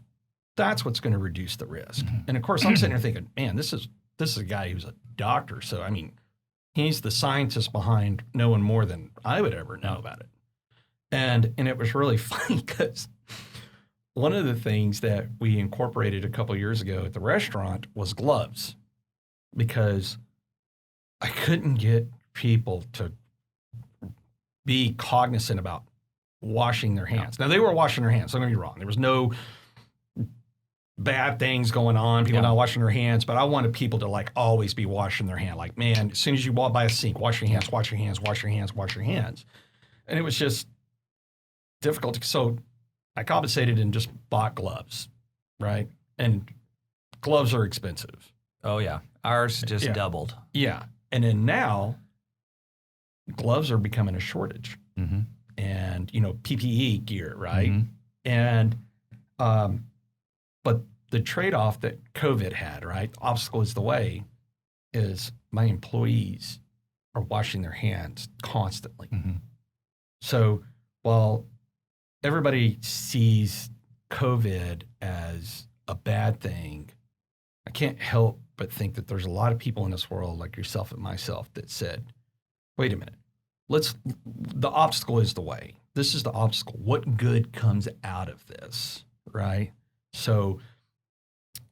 that's what's going to reduce the risk. And of course, I'm sitting there thinking, man, this is a guy who's a doctor. So, I mean, he's the scientist behind knowing more than I would ever know about it. And it was really funny because one of the things that we incorporated a couple of years ago at the restaurant was gloves, because I couldn't get people to be cognizant about washing their hands. Now, they were washing their hands, don't get me wrong. There was no bad things going on, people not washing their hands, but I wanted people to like always be washing their hand. Like, man, as soon as you walk by a sink, wash your hands, wash your hands, wash your hands, wash your hands. And it was just difficult. So I compensated and just bought gloves, right? And gloves are expensive. Oh, yeah. Ours just doubled. Yeah. And then now, gloves are becoming a shortage. And, you know, PPE gear, right? And, but the trade-off that COVID had, right? The obstacle is the way, is my employees are washing their hands constantly. So while everybody sees COVID as a bad thing, I can't help but think that there's a lot of people in this world, like yourself and myself, that said, wait a minute, the obstacle is the way. This is the obstacle. What good comes out of this, right? So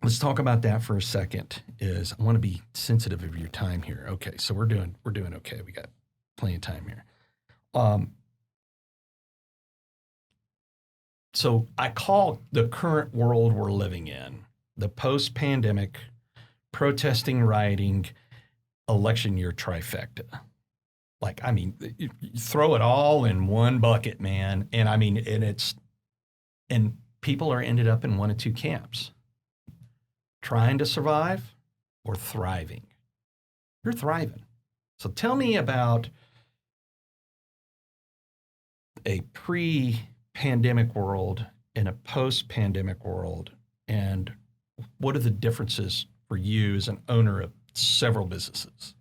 let's talk about that for a second. I want to be sensitive of your time here. Okay, so we're doing okay. We got plenty of time here. So I call the current world we're living in the post-pandemic protesting, rioting, election year trifecta. Like, I mean, you throw it all in one bucket, man. And I mean, and people are ended up in one of two camps: trying to survive or thriving. You're thriving. So tell me about a pre-pandemic world and a post-pandemic world, and what are the differences for you as an owner of several businesses?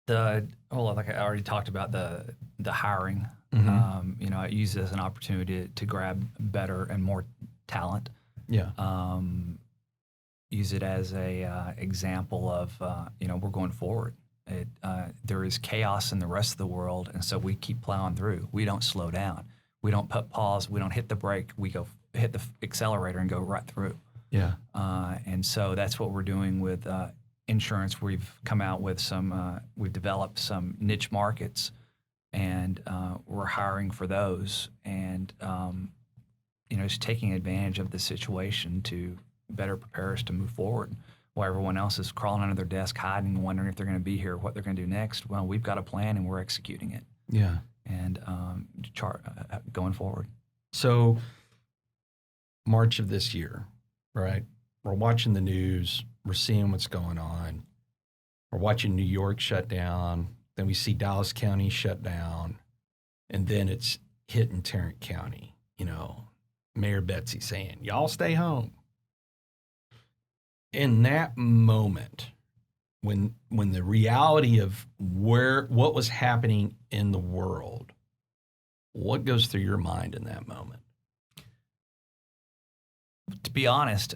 Like I already talked about the hiring. You know, I use it as an opportunity to grab better and more talent. Yeah. Use it as a example of you know, we're going forward. There is chaos in the rest of the world, and so we keep plowing through. We don't slow down. We don't put pause. We don't hit the brake. We go hit the accelerator and go right through. Yeah. And so that's what we're doing with insurance. We've come out with we've developed some niche markets, and we're hiring for those, and you know, just taking advantage of the situation to better prepare us to move forward. While everyone else is crawling under their desk, hiding, wondering if they're going to be here, what they're going to do next. Well, we've got a plan and we're executing it. Yeah. And going forward. So March of this year, right? We're watching the news. We're seeing what's going on. We're watching New York shut down. Then we see Dallas County shut down. And then it's hitting Tarrant County. You know, Mayor Betsy saying, y'all stay home. In that moment, when the reality of what was happening in the world, what goes through your mind in that moment? To be honest,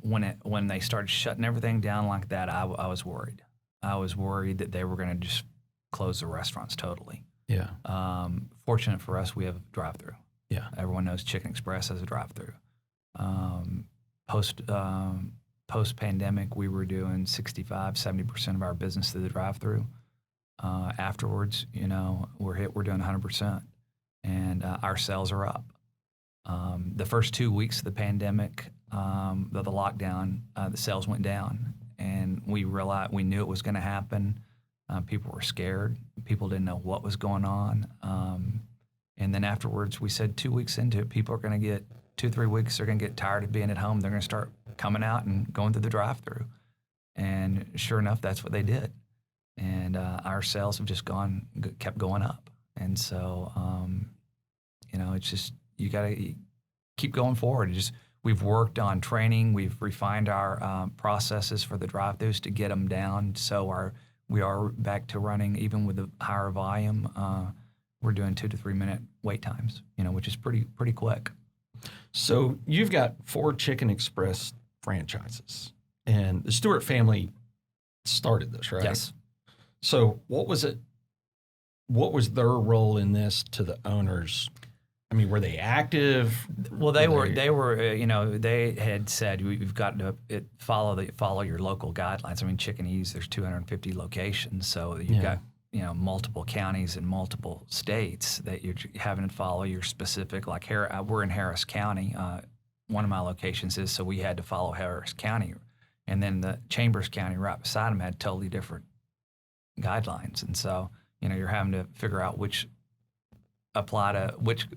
when they started shutting everything down like that, I was worried. I was worried that they were going to just close the restaurants totally. Yeah. Fortunate for us, we have a drive-through. Yeah. Everyone knows Chicken Express has a drive-through. Post-pandemic, we were doing 65-70% of our business through the drive-through. Afterwards, you know, we're doing 100%, and our sales are up. The first 2 weeks of the pandemic, the lockdown, the sales went down, and we knew it was going to happen. People were scared. People didn't know what was going on. And then afterwards, we said 2 weeks into it, people are going to get 2-3 weeks. They're going to get tired of being at home. They're going to start coming out and going through the drive-through. And sure enough, that's what they did. And our sales have just kept going up. And so, you know, it's just, you got to keep going forward. We've worked on training. We've refined our processes for the drive-thrus to get them down. So we are back to running, even with the higher volume. We're doing 2 to 3 minute wait times, you know, which is pretty quick. So you've got 4 Chicken Express franchises, and the Stewart family started this, right? Yes. So what was it? What was their role in this to the owners? I mean, were they active? Well, they were. They had said we've got to follow your local guidelines. I mean, Chickenese, there's 250 locations, so you've got multiple counties in multiple states that you're having to follow your specific. Like we're in Harris County. One of my locations is, so we had to follow Harris County, and then the Chambers County right beside them had totally different guidelines, and so you're having to figure out which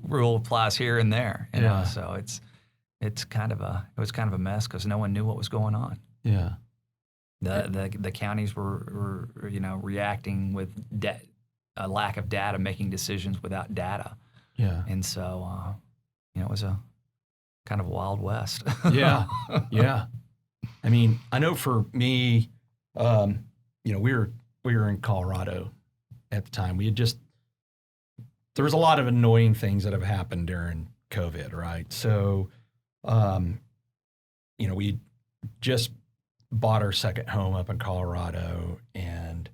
rule applies here and there. So it was kind of a mess because no one knew what was going on. Yeah. The counties were reacting with a lack of data, making decisions without data. Yeah. And so it was a kind of a Wild West. Yeah. Yeah. I mean, I know for me, we were in Colorado at the time. There was a lot of annoying things that have happened during COVID, right? So, we just bought our second home up in Colorado, and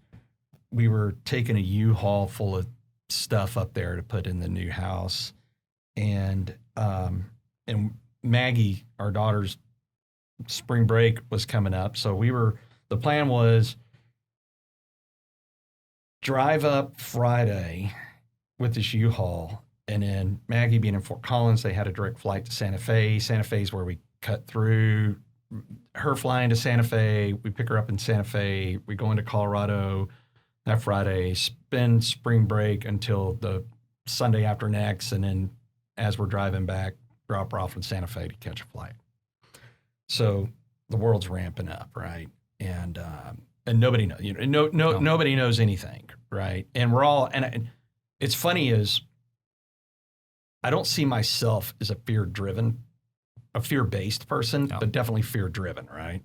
we were taking a U-Haul full of stuff up there to put in the new house. And Maggie, our daughter's spring break was coming up. So the plan was drive up Friday with this U-Haul, and then Maggie being in Fort Collins, they had a direct flight to Santa Fe. Santa Fe is where we cut through. Her flying to Santa Fe, we pick her up in Santa Fe, we go into Colorado that Friday, spend spring break until the Sunday after next, and then as we're driving back, drop her off in Santa Fe to catch a flight. So the world's ramping up, right? And nobody knows, nobody knows anything, right? And we're all, and it's funny is I don't see myself as a fear-based person, but definitely fear-driven, right?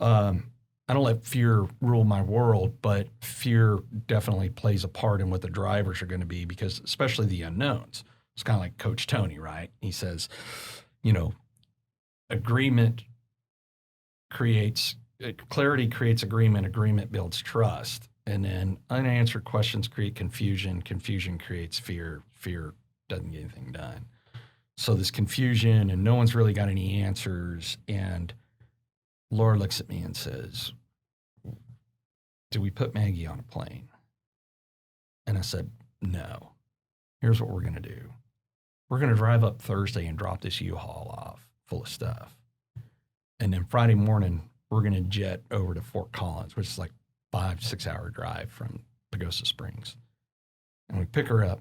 I don't let fear rule my world, but fear definitely plays a part in what the drivers are going to be, because especially the unknowns. It's kind of like Coach Tony, right? He says, clarity creates agreement builds trust. And then unanswered questions create confusion creates fear doesn't get anything done. So this confusion, and no one's really got any answers. And Laura looks at me and says, do we put Maggie on a plane? And I said, no. Here's what we're going to do. We're going to drive up Thursday and drop this U-Haul off full of stuff. And then Friday morning, we're going to jet over to Fort Collins, which is like 5-6 hour drive from Pagosa Springs. And we pick her up,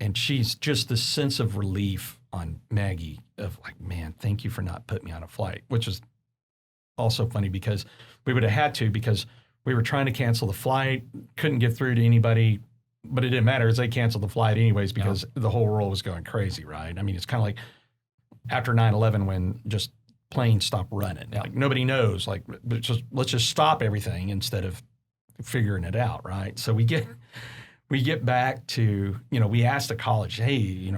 and she's just the sense of relief on Maggie of like, man, thank you for not putting me on a flight, which is also funny because we would have had to, because we were trying to cancel the flight, couldn't get through to anybody, but it didn't matter as they canceled the flight anyways, because the whole world was going crazy, right? I mean, it's kind of like after 9/11 when just planes stopped running. Like nobody knows, like let's just stop everything instead of figuring it out, right? So we get back to, we asked the college, hey,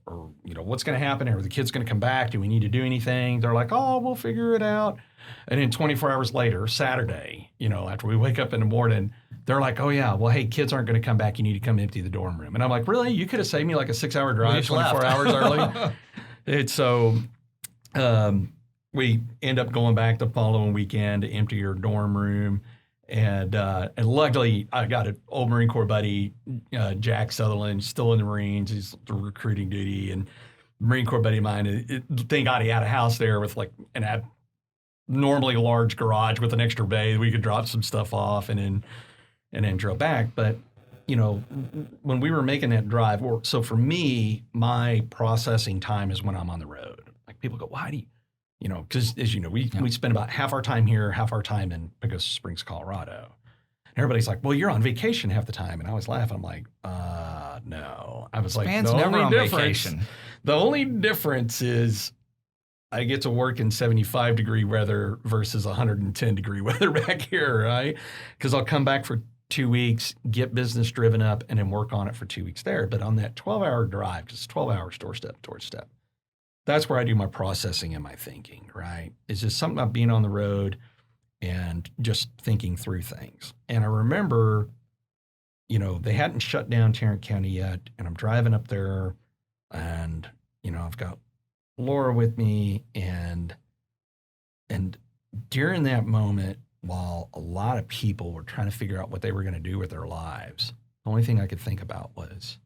what's going to happen? Are the kids going to come back? Do we need to do anything? They're like, oh, we'll figure it out. And then 24 hours later, Saturday, after we wake up in the morning, they're like, oh yeah, well, hey, kids aren't going to come back. You need to come empty the dorm room. And I'm like, really? You could have saved me like a 6-hour drive 24 hours early. It's so, we end up going back the following weekend to empty your dorm room. And luckily, I got an old Marine Corps buddy, Jack Sutherland, still in the Marines. He's the recruiting duty, and Marine Corps buddy of mine. Thank God he had a house there with an abnormally large garage with an extra bay. We could drop some stuff off and then drove back. But when we were making that drive, so for me, my processing time is when I'm on the road. Like people go, why do you? Because as we spend about half our time here, half our time in Pagosa Springs, Colorado. And everybody's like, well, you're on vacation half the time. And I was laughing. I'm like, no. I was Spann's never on vacation. The only difference is I get to work in 75-degree weather versus 110-degree weather back here, right? Because I'll come back for 2 weeks, get business driven up, and then work on it for 2 weeks there. But on that 12-hour drive, because it's 12 hours doorstep, that's where I do my processing and my thinking, right? It's just something about being on the road and just thinking through things. And I remember, they hadn't shut down Tarrant County yet, and I'm driving up there, and, I've got Laura with me, and during that moment, while a lot of people were trying to figure out what they were going to do with their lives, the only thing I could think about was,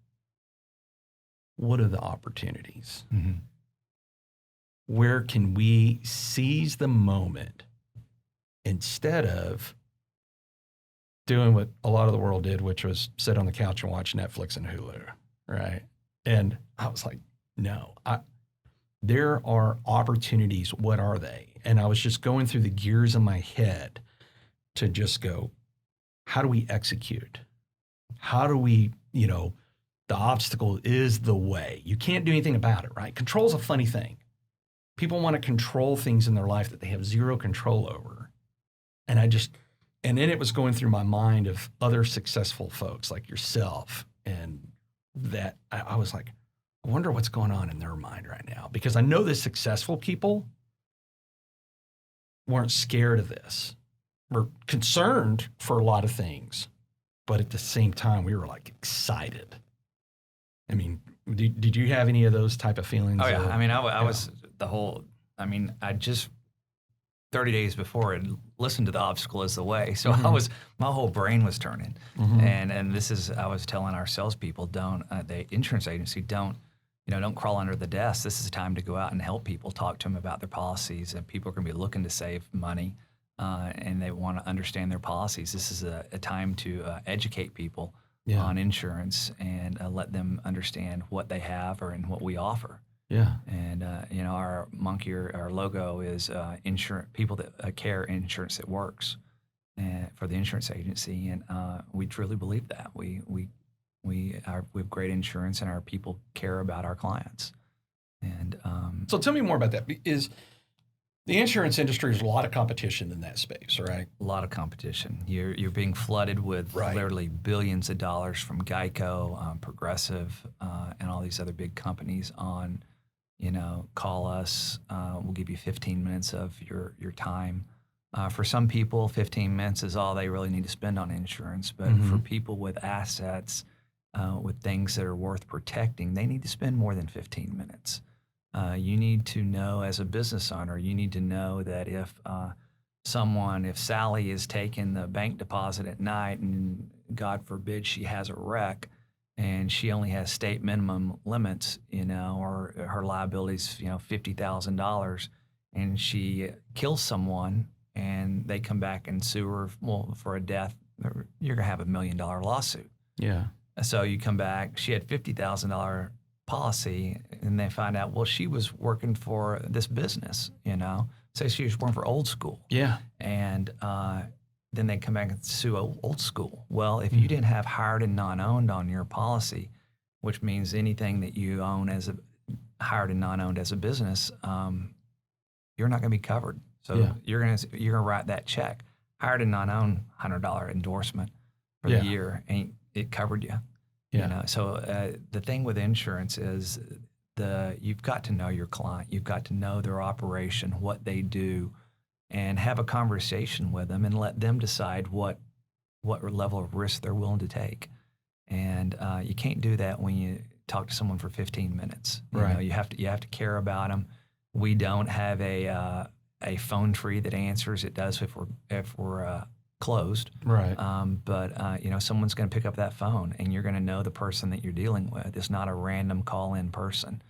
what are the opportunities? Mm-hmm. Where can we seize the moment instead of doing what a lot of the world did, which was sit on the couch and watch Netflix and Hulu, right? And I was like, no, there are opportunities. What are they? And I was just going through the gears in my head to just go, how do we execute? How do we, the obstacle is the way. You can't do anything about it, right? Control is a funny thing. People want to control things in their life that they have zero control over. And then it was going through my mind of other successful folks like yourself. And that I was like, I wonder what's going on in their mind right now. Because I know the successful people weren't scared of this. We're concerned for a lot of things. But at the same time, we were like excited. I mean, did you have any of those type of feelings? Oh, yeah. I mean, I was I just 30 days before had listened to The Obstacle is the Way. So Mm-hmm. my whole brain was turning. Mm-hmm. And I was telling our salespeople, the insurance agency, don't crawl under the desk. This is a time to go out and help people, talk to them about their policies. And people are going to be looking to save money and they want to understand their policies. This is a time to educate people on insurance and let them understand what they have and what we offer. Yeah. And our monkey, our logo is insurance people that care insurance that works, and for the insurance agency. And we truly believe that we have great insurance, and our people care about our clients. And so tell me more about that. Is the insurance industry, there's a lot of competition in that space, right? A lot of competition. You're being flooded with literally billions of dollars from Geico, Progressive, and all these other big companies on. Call us. We'll give you 15 minutes of your time. For some people, 15 minutes is all they really need to spend on insurance. But for people with assets, with things that are worth protecting, they need to spend more than 15 minutes. You need to know, as a business owner, you need to know that if Sally is taking the bank deposit at night and God forbid she has a wreck, and she only has state minimum limits, or her liability's, $50,000, and she kills someone, and they come back and sue her, for a death, you're gonna have $1 million lawsuit. Yeah. So you come back, she had $50,000 policy, and they find out, she was working for this business, say she was working for Old School. Yeah. And then they come back and sue Old School. Well, if you didn't have hired and non-owned on your policy, which means anything that you own as a hired and non-owned as a business, you're not going to be covered. So you're gonna write that check. Hired and non-owned $100 endorsement for the year, and it covered you. Yeah. So the thing with insurance is you've got to know your client. You've got to know their operation, what they do, and have a conversation with them and let them decide what level of risk they're willing to take. And you can't do that when you talk to someone for 15 minutes. You have to care about them. We don't have a phone tree that answers. It does if we're closed. Right. But someone's going to pick up that phone, and you're going to know the person that you're dealing with. It's not a random call-in person.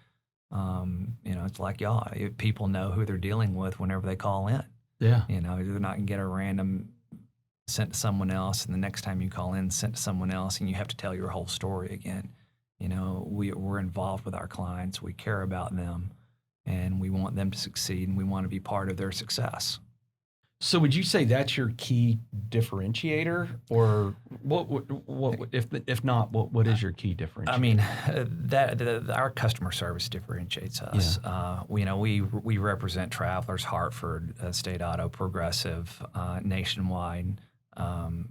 It's like y'all. People know who they're dealing with whenever they call in. Yeah. They're not going to get a random sent to someone else, and the next time you call in, sent to someone else, and you have to tell your whole story again. We're involved with our clients. We care about them, and we want them to succeed, and we want to be part of their success. So would you say that's your key differentiator, or what if not, what is your key differentiator? I mean, our customer service differentiates us. Yeah. We represent Travelers, Hartford, State Auto, Progressive, Nationwide,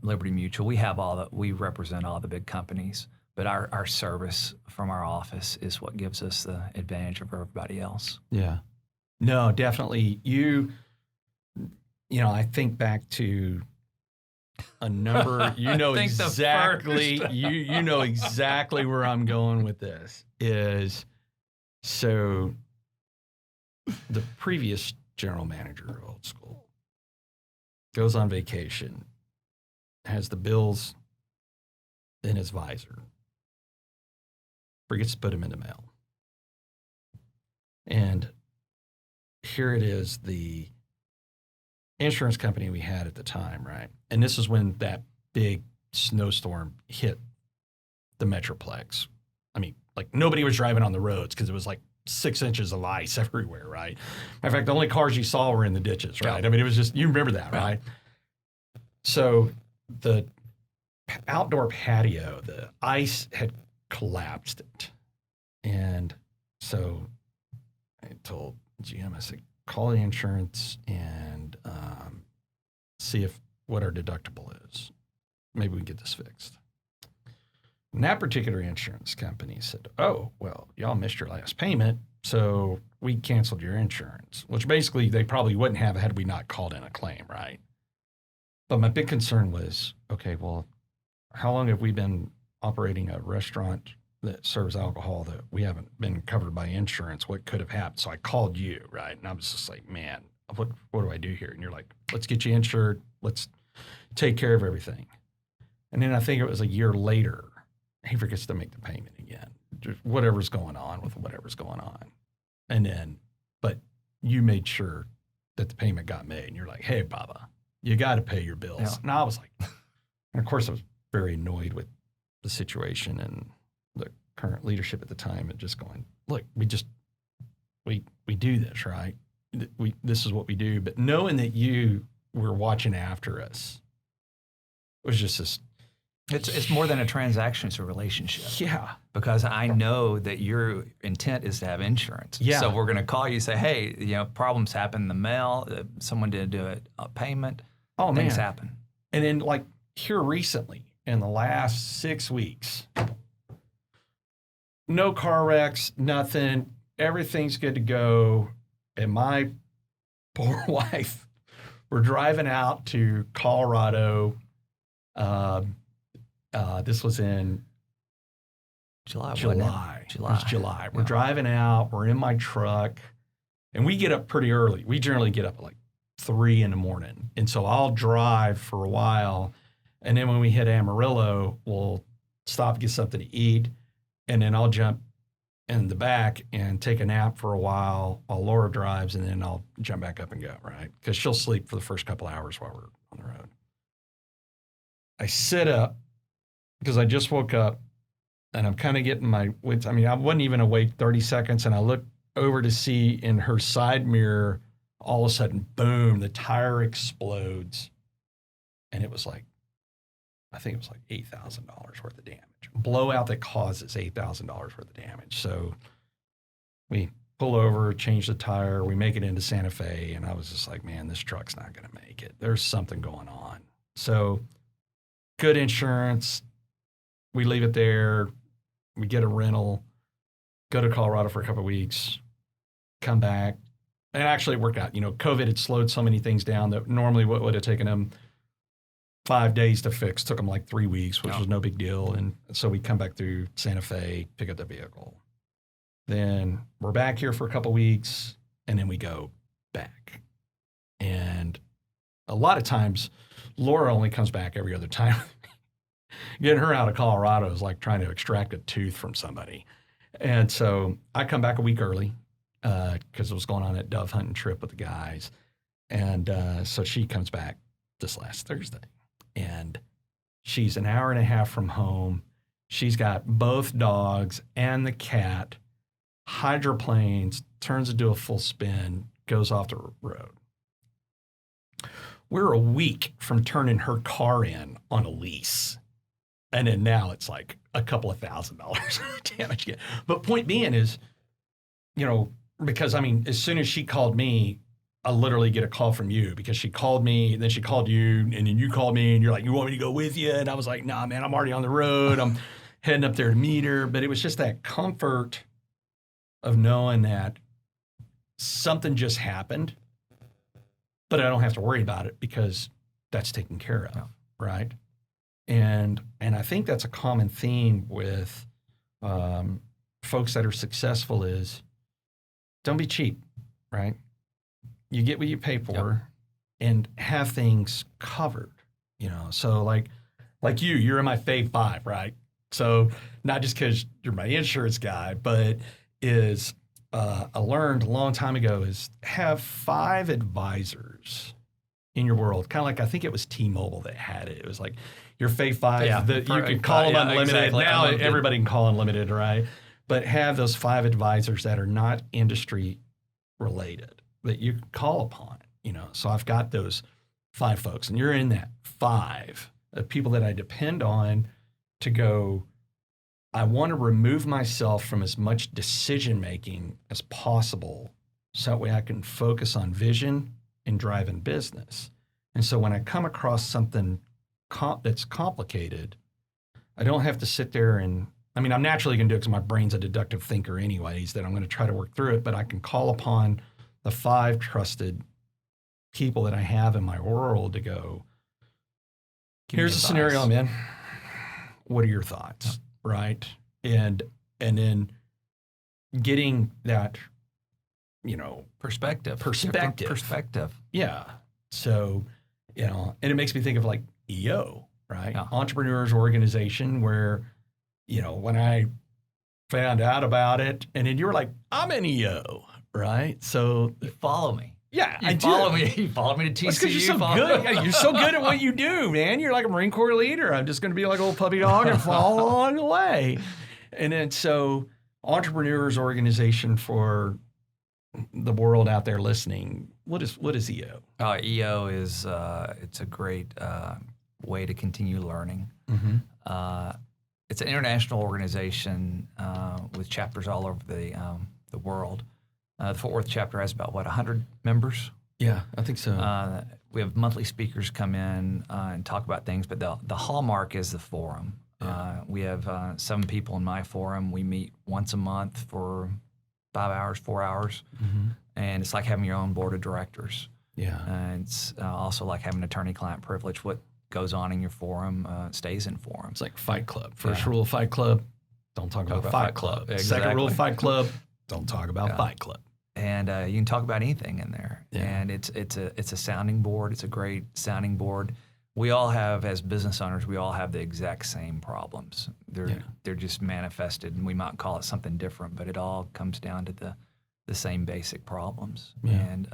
Liberty Mutual. We represent all the big companies. But our service from our office is what gives us the advantage over everybody else. Yeah. No, definitely. I think back to a number, you know exactly where I'm going with this is, so the previous general manager of Old School goes on vacation, has the bills in his visor, forgets to put them in the mail. And here it is, the insurance company we had at the time, right? And this is when that big snowstorm hit the Metroplex. I mean, like nobody was driving on the roads because it was like 6 inches of ice everywhere, right? In fact, the only cars you saw were in the ditches, right? Yeah. I mean, it was just, you remember that, right? So the outdoor patio, the ice had collapsed it. And so I told GM, I said, call the insurance and see what our deductible is. Maybe we can get this fixed. And that particular insurance company said, oh, well, y'all missed your last payment, so we canceled your insurance, which basically they probably wouldn't have had we not called in a claim, right? But my big concern was, okay, well, how long have we been operating a restaurant that serves alcohol that we haven't been covered by insurance? What could have happened? So I called you, right? And I was just like, man, what do I do here? And you're like, let's get you insured. Let's take care of everything. And then I think it was a year later, he forgets to make the payment again. Just whatever's going on with whatever's going on. And then, but you made sure that the payment got made. And you're like, hey, Baba, you got to pay your bills. Yeah. And I was like, and of course I was very annoyed with the situation and the current leadership at the time, and just going, look, we do this, right? This is what we do. But knowing that you were watching after us was just this. It's more than a transaction, it's a relationship. Yeah. Because I know that your intent is to have insurance. Yeah. So we're going to call you and say, hey, problems happen in the mail. Someone didn't do a payment. Oh, man. Things happen. And then like here recently, in the last 6 weeks, no car wrecks, nothing. Everything's good to go. And my poor wife, we're driving out to Colorado. This was in July. It was July. We're driving out. We're in my truck. And we get up pretty early. We generally get up at like 3 a.m. And so I'll drive for a while. And then when we hit Amarillo, we'll stop, get something to eat. And then I'll jump in the back and take a nap for a while while Laura drives. And then I'll jump back up and go, right? Because she'll sleep for the first couple hours while we're on the road. I sit up because I just woke up and I'm kind of getting my wits. I mean, I wasn't even awake 30 seconds. And I look over to see in her side mirror, all of a sudden, boom, the tire explodes. And it was like, I think it was like $8,000 worth of damage. Blowout that causes $8,000 worth of damage. So we pull over, change the tire, we make it into Santa Fe. And I was just like, man, this truck's not going to make it. There's something going on. So good insurance. We leave it there. We get a rental, go to Colorado for a couple of weeks, come back. And actually it worked out. COVID had slowed so many things down that normally what would have taken them 5 days to fix took them like 3 weeks, which was no big deal. And so we come back through Santa Fe, pick up the vehicle. Then we're back here for a couple of weeks, and then we go back. And a lot of times, Laura only comes back every other time. Getting her out of Colorado is like trying to extract a tooth from somebody. And so I come back a week early because it was going on that dove hunting trip with the guys. And so she comes back this last Thursday. And she's an hour and a half from home. She's got both dogs and the cat, hydroplanes, turns into a full spin, goes off the road. We're a week from turning her car in on a lease. And then now it's like a couple of $1,000 damage. But point being is, because I mean, as soon as she called me, I literally get a call from you because she called me, and then she called you, and then you called me, and you're like, you want me to go with you? And I was like, nah, man, I'm already on the road. I'm heading up there to meet her. But it was just that comfort of knowing that something just happened, but I don't have to worry about it because that's taken care of, right? And I think that's a common theme with folks that are successful is don't be cheap, right? You get what you pay for and have things covered, you know? So like you're in my fave 5, right? So not just because you're my insurance guy, but I learned a long time ago is have 5 advisors in your world. Kind of like, I think it was T-Mobile that had it. It was like your fave 5 that you could call them unlimited. Exactly. Now everybody can call unlimited, right? But have those 5 advisors that are not industry related that you can call upon, you know? So I've got those 5 folks, and you're in that 5 of people that I depend on to go, I want to remove myself from as much decision-making as possible so that way I can focus on vision and driving business. And so when I come across something that's complicated, I don't have to sit there and, I mean, I'm naturally going to do it because my brain's a deductive thinker anyways, that I'm going to try to work through it, but I can call upon the 5 trusted people that I have in my world to go, here's a scenario I'm in. What are your thoughts? Right. And then getting that, you know, perspective. Yeah. So, you know, and it makes me think of like EO, right? Entrepreneurs Organization, where, you know, when I found out about it, and then you were like, I'm an EO, right? So you follow me. Yeah, you follow me. You follow me to TCU. Because you're so good. Yeah, you're so good at what you do, man. You're like a Marine Corps leader. I'm just going to be like a little puppy dog and follow along the way. And then so Entrepreneurs Organization for the world out there listening, what is EO? EO is it's a great way to continue learning. Mm-hmm. It's an international organization with chapters all over the world. The Fort Worth chapter has about, 100 members? Yeah, I think so. We have monthly speakers come in and talk about things, but the hallmark is the forum. Yeah. We have 7 people in my forum. We meet once a month for 5 hours, 4 hours, and it's like having your own board of directors. Yeah. It's also like having attorney-client privilege. What goes on in your forum stays in forum. It's like Fight Club. First rule of Fight Club, don't talk about Fight Club. Exactly. Second rule of Fight Club, don't talk about Fight Club. And you can talk about anything in there. Yeah. And it's a sounding board. It's a great sounding board. We all have, as business owners, we all have the exact same problems. They're just manifested, and we might call it something different, but it all comes down to the same basic problems. Yeah. And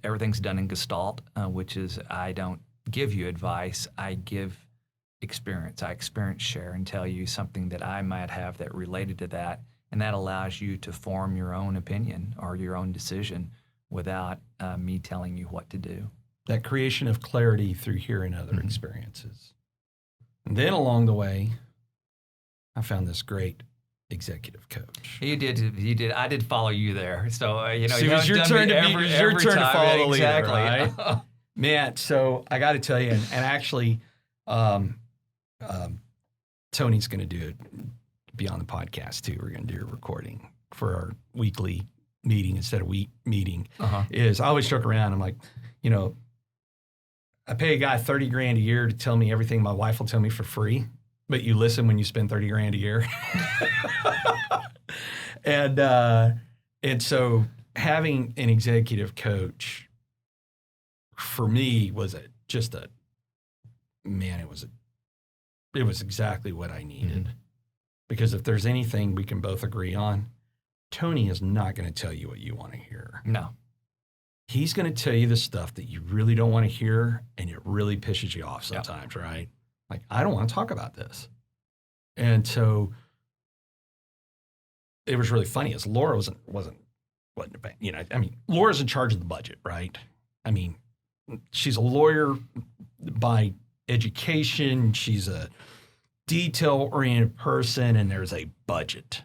everything's done in Gestalt, which is I don't give you advice. I give experience. I experience share and tell you something that I might have that related to that, and that allows you to form your own opinion or your own decision without me telling you what to do. That creation of clarity through hearing other experiences. And then along the way, I found this great executive coach. You did. I did follow you there. So, so it was your turn to follow the leader, right? Man, so I got to tell you, and actually, Tony's going to do it beyond the podcast too. We're going to do a recording for our weekly meeting instead of week meeting. Is I always joke around. I'm like, you know, I pay a guy $30,000 a year to tell me everything my wife will tell me for free, but you listen when you spend $30,000 a year. And so having an executive coach for me was it was exactly what I needed. Because if there's anything we can both agree on, Tony is not going to tell you what you want to hear. No. He's going to tell you the stuff that you really don't want to hear, and it really pisses you off sometimes, right? Like, I don't want to talk about this. And so it was really funny is Laura wasn't you know, I mean, Laura's in charge of the budget, right? I mean, she's a lawyer by education. She's a detail-oriented person, and there's a budget.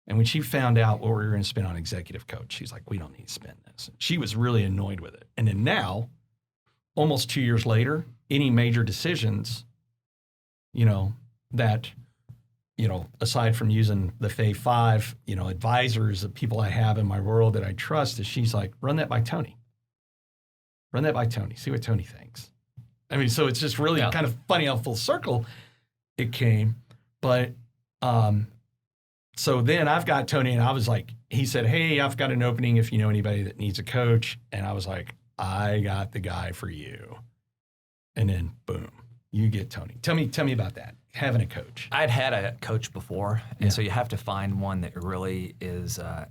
And when she found out what we were going to spend on executive coach, she's like, we don't need to spend this. She was really annoyed with it. And then now, almost 2 years later, any major decisions, you know, that, aside from using the Fave 5, advisors of people I have in my world that I trust, is she's like, run that by Tony. Run that by Tony. See what Tony thinks. I mean, so it's just really kind of funny how full circle it came. But so then I've got Tony, and I was like, he said, hey, I've got an opening if you know anybody that needs a coach. And I was like, I got the guy for you. And then boom, you get Tony. Tell me about that, having a coach. I'd had a coach before, and so you have to find one that really is that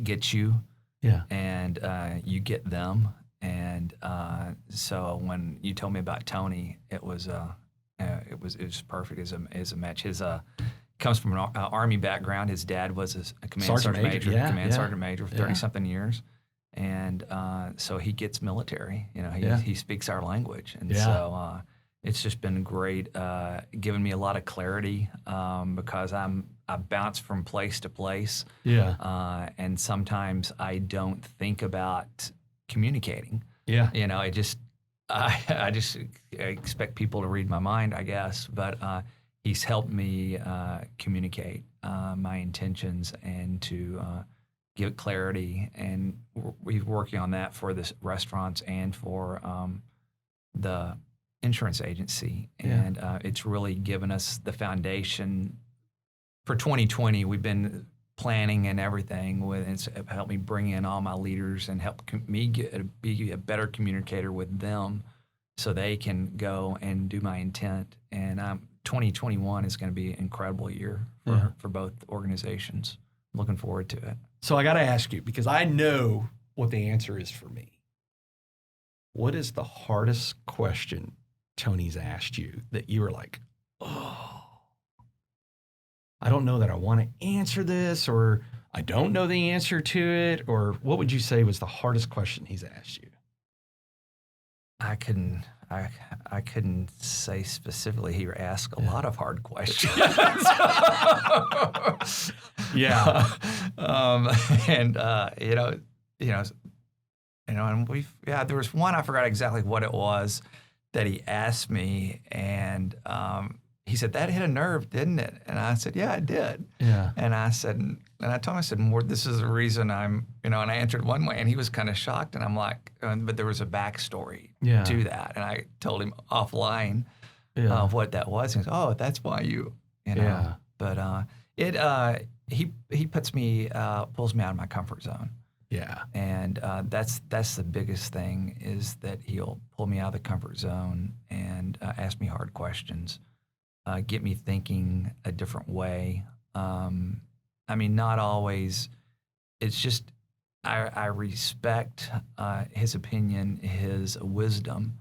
gets you. Yeah. And you get them. And so when you told me about Tony, it was perfect as a match. His comes from an Army background. His dad was a command sergeant major, sergeant major for 30-something years. And so he gets military. He speaks our language. And so it's just been great, giving me a lot of clarity because I bounce from place to place. Yeah. And sometimes I don't think about communicating. Yeah. I just expect people to read my mind, I guess. But he's helped me communicate my intentions and to give clarity. And we're working on that for the restaurants and for the insurance agency. And it's really given us the foundation. For 2020, we've been planning and everything it's helped me bring in all my leaders and help me be a better communicator with them so they can go and do my intent. And 2021 is going to be an incredible year for both organizations. I'm looking forward to it. So I got to ask you, because I know what the answer is for me. What is the hardest question Tony's asked you that you were like, oh, I don't know that I want to answer this, or I don't know the answer to it, or what would you say was the hardest question he's asked you? I couldn't say specifically. He asked a lot of hard questions. Yeah. And there was one, I forgot exactly what it was that he asked me, and he said, that hit a nerve, didn't it? And I said, yeah, it did. Yeah. And I told him, I said, more, this is the reason and I answered one way, and he was kind of shocked, and I'm like, but there was a backstory to that. And I told him offline what that was. And he said, oh, that's why you know. Yeah. But he pulls me out of my comfort zone. Yeah. And that's the biggest thing, is that he'll pull me out of the comfort zone and ask me hard questions. Get me thinking a different way. Not always. It's just I respect his opinion. His wisdom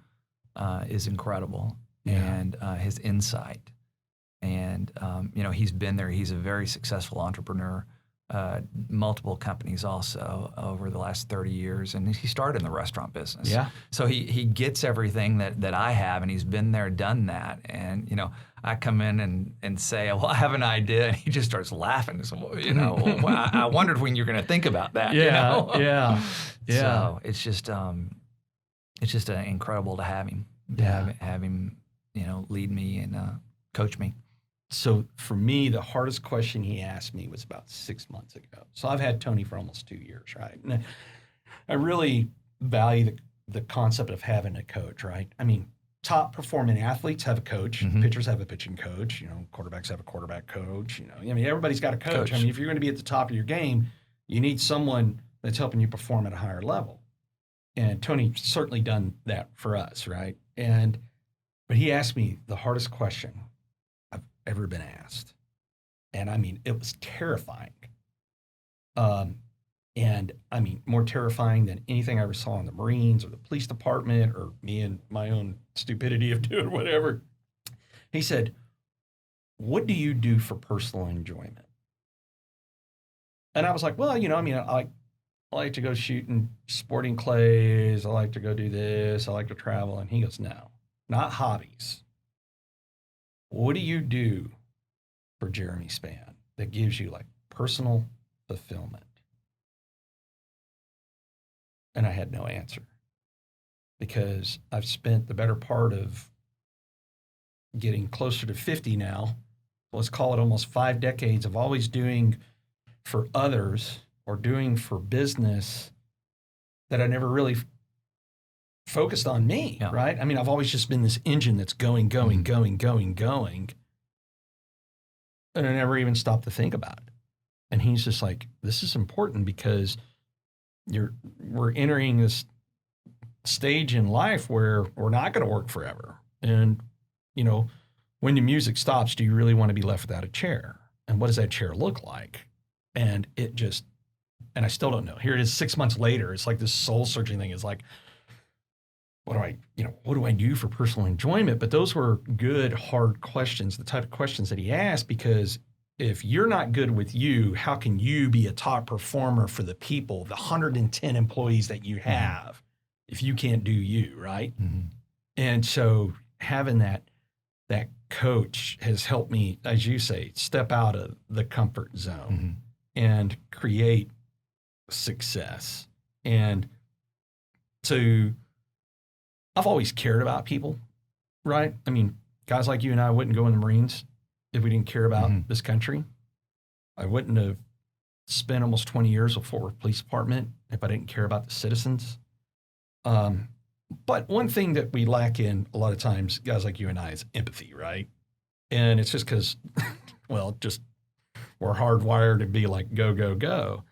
is incredible, and his insight. And he's been there. He's a very successful entrepreneur. Multiple companies also over the last 30 years. And he started in the restaurant business. Yeah. So he gets everything that I have, and he's been there, done that. And, I come in and say, well, I have an idea. And he just starts laughing. So, well, I wondered when you're going to think about that. Yeah. So it's just incredible to have him, have him, lead me and coach me. So for me, the hardest question he asked me was about 6 months ago. So I've had Tony for almost 2 years, right? And I really value the concept of having a coach, right? I mean, top performing athletes have a coach, pitchers have a pitching coach, quarterbacks have a quarterback coach, everybody's got a coach. I mean, if you're going to be at the top of your game, you need someone that's helping you perform at a higher level. And Tony certainly done that for us, right? But he asked me the hardest question I've ever been asked. And I mean, it was terrifying. More terrifying than anything I ever saw in the Marines or the police department or me and my own stupidity of doing whatever. He said, what do you do for personal enjoyment? And I was like, well, I like to go shooting sporting clays. I like to go do this. I like to travel. And he goes, no, not hobbies. What do you do for Jeremy Spann that gives you like personal fulfillment? And I had no answer, because I've spent the better part of getting closer to 50 now. Let's call it almost 5 decades of always doing for others or doing for business that I never really focused on me, right? I mean, I've always just been this engine that's going. And I never even stopped to think about it. And he's just like, this is important because we're entering this stage in life where we're not going to work forever. And, you know, when the music stops, do you really want to be left without a chair? And what does that chair look like? And and I still don't know. Here it is 6 months later. It's like this soul searching thing. It's like, what do I do for personal enjoyment? But those were good, hard questions, the type of questions that he asked, because if you're not good with you, how can you be a top performer for the people, the 110 employees that you have, if you can't do you, right? Mm-hmm. And so having that coach has helped me, as you say, step out of the comfort zone and create success. And I've always cared about people, right? I mean, guys like you and I wouldn't go in the Marines if we didn't care about this country. I wouldn't have spent almost 20 years with Fort Worth Police Department if I didn't care about the citizens. But one thing that we lack in a lot of times, guys like you and I, is empathy, right? And it's just because, just we're hardwired to be like, go, go, go.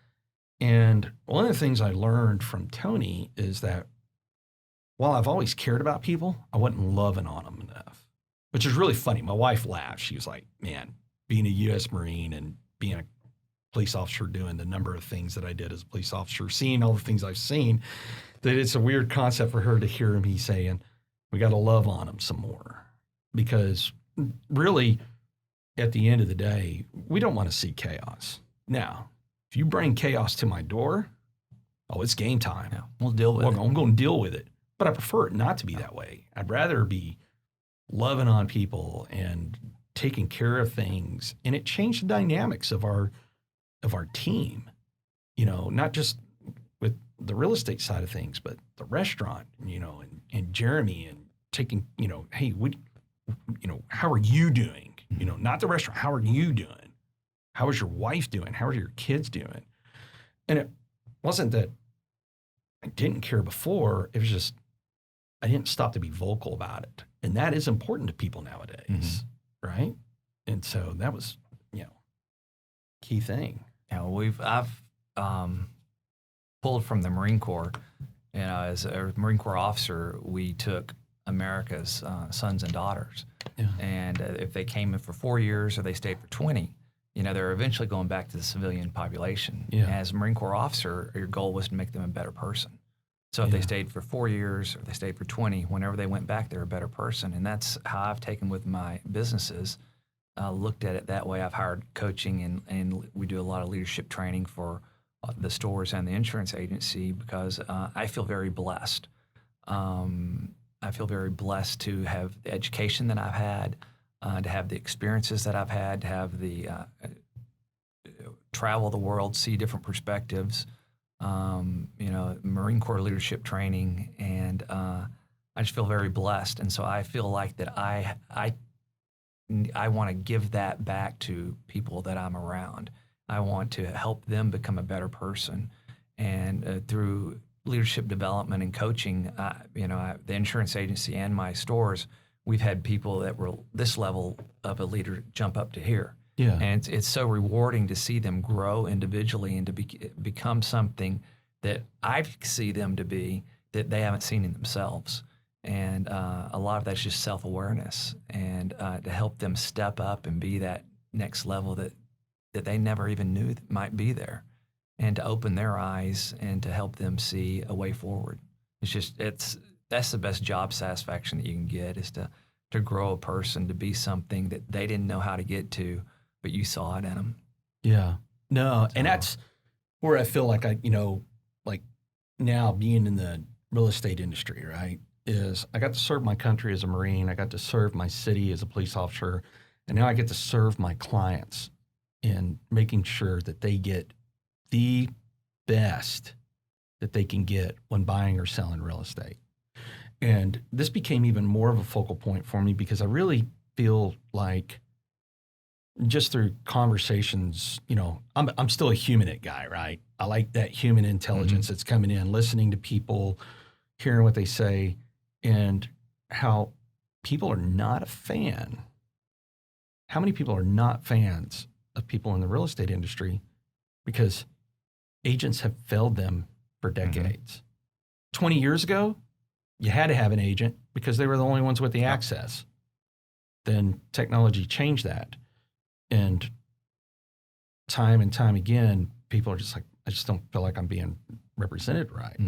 And one of the things I learned from Tony is that while I've always cared about people, I wasn't loving on them enough, which is really funny. My wife laughed. She was like, man, being a U.S. Marine and being a police officer, doing the number of things that I did as a police officer, seeing all the things I've seen, that it's a weird concept for her to hear me saying, we got to love on them some more. Because really, at the end of the day, we don't want to see chaos. Now, if you bring chaos to my door, it's game time. Yeah, we'll deal with it. I'm going to deal with it. But I prefer it not to be that way. I'd rather be loving on people and taking care of things. And it changed the dynamics of our team, not just with the real estate side of things, but the restaurant, and Jeremy, and taking, hey, how are you doing? Not the restaurant. How are you doing? How is your wife doing? How are your kids doing? And it wasn't that I didn't care before. It was just, I didn't stop to be vocal about it. And that is important to people nowadays, right? And so that was, key thing. Yeah, I've pulled from the Marine Corps. As a Marine Corps officer, we took America's sons and daughters. Yeah. And if they came in for 4 years or they stayed for 20, they're eventually going back to the civilian population. Yeah. As a Marine Corps officer, your goal was to make them a better person. So if they stayed for 4 years or they stayed for 20, whenever they went back, they're a better person. And that's how I've taken with my businesses, looked at it that way. I've hired coaching and we do a lot of leadership training for the stores and the insurance agency because I feel very blessed. I feel very blessed to have the education that I've had, to have the experiences that I've had, to have the travel the world, see different perspectives. Marine Corps leadership training, and I just feel very blessed. And so I feel like that I want to give that back to people that I'm around. I want to help them become a better person. And through leadership development and coaching, the insurance agency and my stores, we've had people that were this level of a leader jump up to here. Yeah. And it's so rewarding to see them grow individually and to become something that I see them to be that they haven't seen in themselves. And a lot of that's just self-awareness and to help them step up and be that next level that they never even knew that might be there, and to open their eyes and to help them see a way forward. That's the best job satisfaction that you can get, is to grow a person to be something that they didn't know how to get to, but you saw it in them. Yeah. No, and that's where I feel like like now being in the real estate industry, right, is I got to serve my country as a Marine. I got to serve my city as a police officer. And now I get to serve my clients in making sure that they get the best that they can get when buying or selling real estate. And this became even more of a focal point for me because I really feel like just through conversations, I'm still a humanate guy, right? I like that human intelligence that's coming in, listening to people, hearing what they say, and how people are not a fan. How many people are not fans of people in the real estate industry because agents have failed them for decades? 20 years ago, you had to have an agent because they were the only ones with the access. Then technology changed that. And time and time again, people are just like, I just don't feel like I'm being represented right.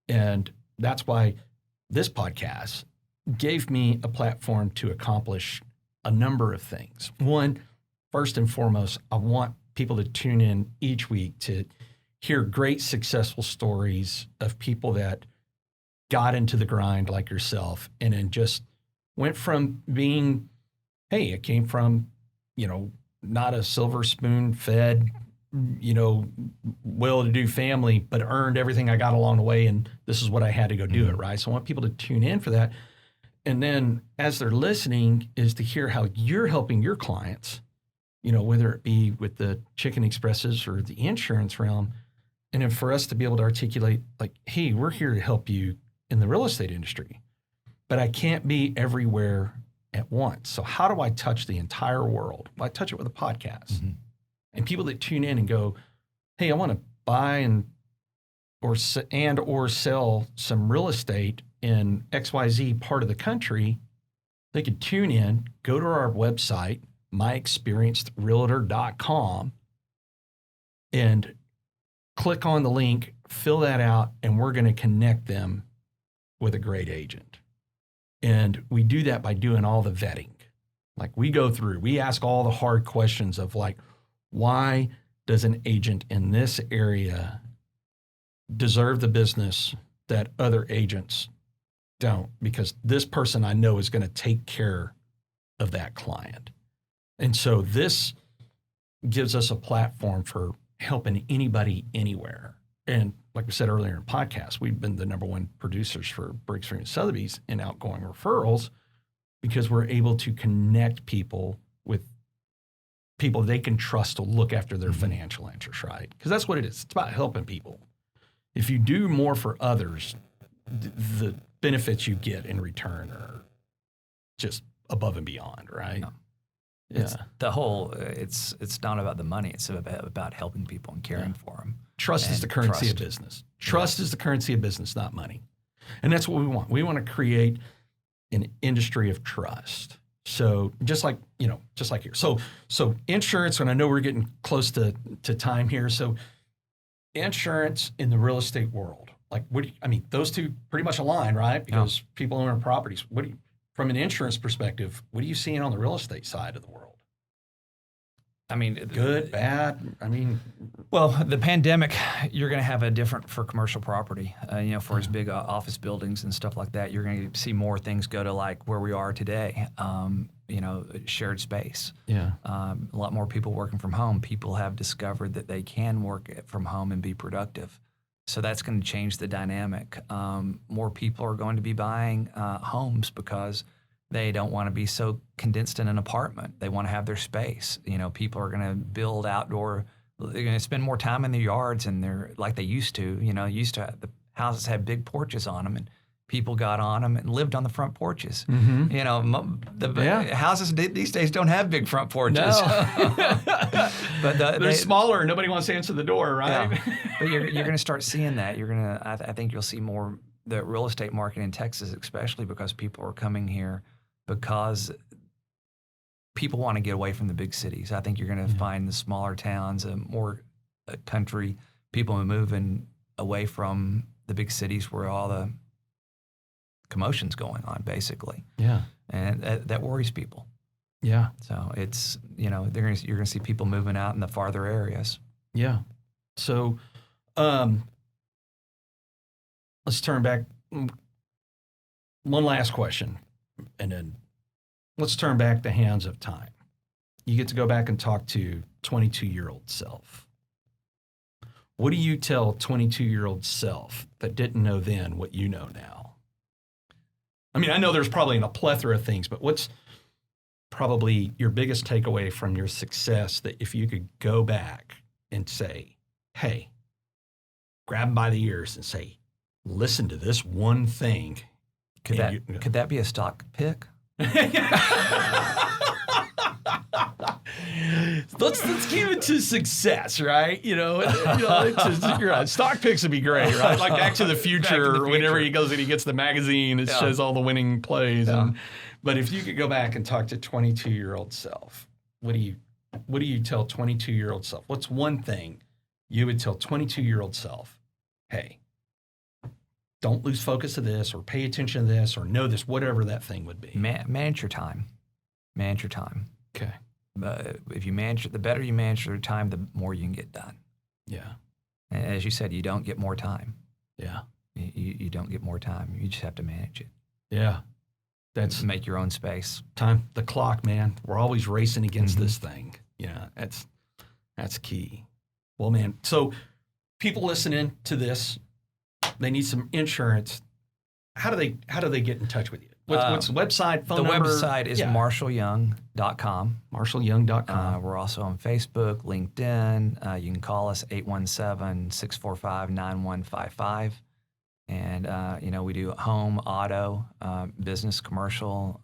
And that's why this podcast gave me a platform to accomplish a number of things. One, first and foremost, I want people to tune in each week to hear great successful stories of people that got into the grind like yourself and then just went from being, hey, it came from, not a silver spoon fed, well-to-do family, but earned everything I got along the way, and this is what I had to go do it, right? So I want people to tune in for that. And then as they're listening is to hear how you're helping your clients, whether it be with the Chicken Expresses or the insurance realm, and then for us to be able to articulate like, hey, we're here to help you in the real estate industry, but I can't be everywhere at once. So how do I touch the entire world? Well, I touch it with a podcast. And people that tune in and go, hey, I want to buy or sell some real estate in XYZ part of the country, they could tune in, go to our website, myexperiencedrealtor.com, and click on the link, fill that out, and we're going to connect them with a great agent. And we do that by doing all the vetting. Like we ask all the hard questions of like, why does an agent in this area deserve the business that other agents don't? Because this person I know is going to take care of that client. And so this gives us a platform for helping anybody anywhere. And like we said earlier in the podcast, we've been the #1 producers for Briggs, Freeman, Sotheby's in outgoing referrals because we're able to connect people with people they can trust to look after their financial interests, right? Because that's what it is. It's about helping people. If you do more for others, the benefits you get in return are just above and beyond, right? No. It's it's not about the money. It's about helping people and caring for them. Trust is the currency of business. Trust is the currency of business, not money. And that's what we want. We want to create an industry of trust. So just like here. So insurance, and I know we're getting close to time here. So insurance in the real estate world, like those two pretty much align, right? Because people own properties. From an insurance perspective, what are you seeing on the real estate side of the world? Good, bad? Well, the pandemic, you're going to have a different for commercial property, for as big office buildings and stuff like that. You're going to see more things go to like where we are today, shared space. Yeah. A lot more people working from home. People have discovered that they can work from home and be productive. So that's going to change the dynamic. More people are going to be buying homes because they don't want to be so condensed in an apartment. They want to have their space. People are going to build outdoor. They're going to spend more time in their yards, and they're like they used to. The houses had big porches on them, and people got on them and lived on the front porches. The houses these days don't have big front porches. No. But they're smaller, and nobody wants to answer the door, right? Yeah. But you're going to start seeing that. I think you'll see more the real estate market in Texas, especially because people are coming here because people want to get away from the big cities. I think you're going to find the smaller towns, more country, people moving away from the big cities where all the commotion's going on, basically. Yeah. And that worries people. Yeah. So it's, you're going to see people moving out in the farther areas. Yeah. So let's turn back. One last question, and then let's turn back the hands of time. You get to go back and talk to 22-year-old self. What do you tell 22-year-old self that didn't know then what you know now? I know there's probably a plethora of things, but what's probably your biggest takeaway from your success, that if you could go back and say, hey, grab him by the ears and say, listen to this one thing. Could that be a stock pick? Let's keep it to success, right? Stock picks would be great, right? Like Back to the Future, whenever he goes and he gets the magazine, it shows all the winning plays. Yeah. But if you could go back and talk to 22-year-old self, what do you tell 22-year-old self? What's one thing you would tell 22-year-old self? Hey, don't lose focus of this, or pay attention to this, or know this, whatever that thing would be. Manage your time. Manage your time. Okay. If you manage it, the better you manage your time, the more you can get done. Yeah. And as you said, you don't get more time. Yeah. You don't get more time. You just have to manage it. Yeah. That's make your own space. Time, the clock, man. We're always racing against this thing. Yeah, that's key. Well, man, so people listening to this, they need some insurance. How do they get in touch with you? What's the website, phone number? The website is marshallyoung.com. Marshallyoung.com. We're also on Facebook, LinkedIn. You can call us 817-645-9155. And, we do home, auto, business, commercial.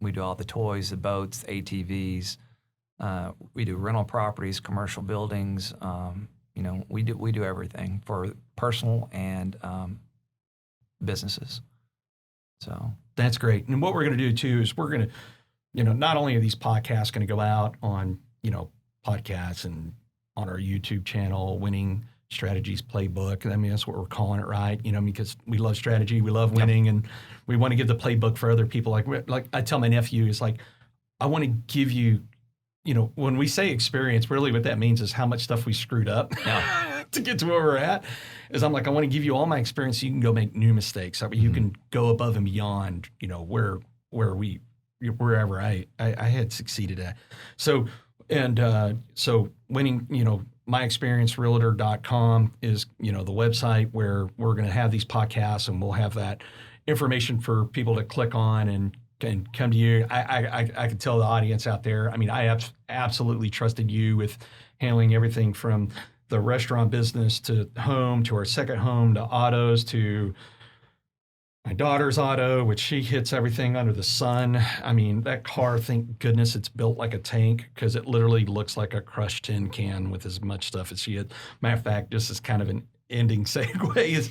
We do all the toys, the boats, ATVs. We do rental properties, commercial buildings. We do everything for personal and businesses. So that's great. And what we're going to do too is we're going to, not only are these podcasts going to go out on, podcasts and on our YouTube channel, Winning Strategies Playbook. I mean, that's what we're calling it, right? Because we love strategy, we love winning, and we want to give the playbook for other people. Like I tell my nephew, it's like, I want to give you, when we say experience, really what that means is how much stuff we screwed up to get to where we're at. Is I'm like, I want to give you all my experience so you can go make new mistakes. So you can go above and beyond, wherever I had succeeded at. So winning, myexperiencerealtor.com is, the website where we're going to have these podcasts, and we'll have that information for people to click on and come to you. I can tell the audience out there, I mean, I absolutely trusted you with handling everything from the restaurant business to home, to our second home, to autos, to my daughter's auto, which she hits everything under the sun. I mean, that car, thank goodness it's built like a tank, because it literally looks like a crushed tin can with as much stuff as she had. Matter of fact, just as kind of an ending segue is,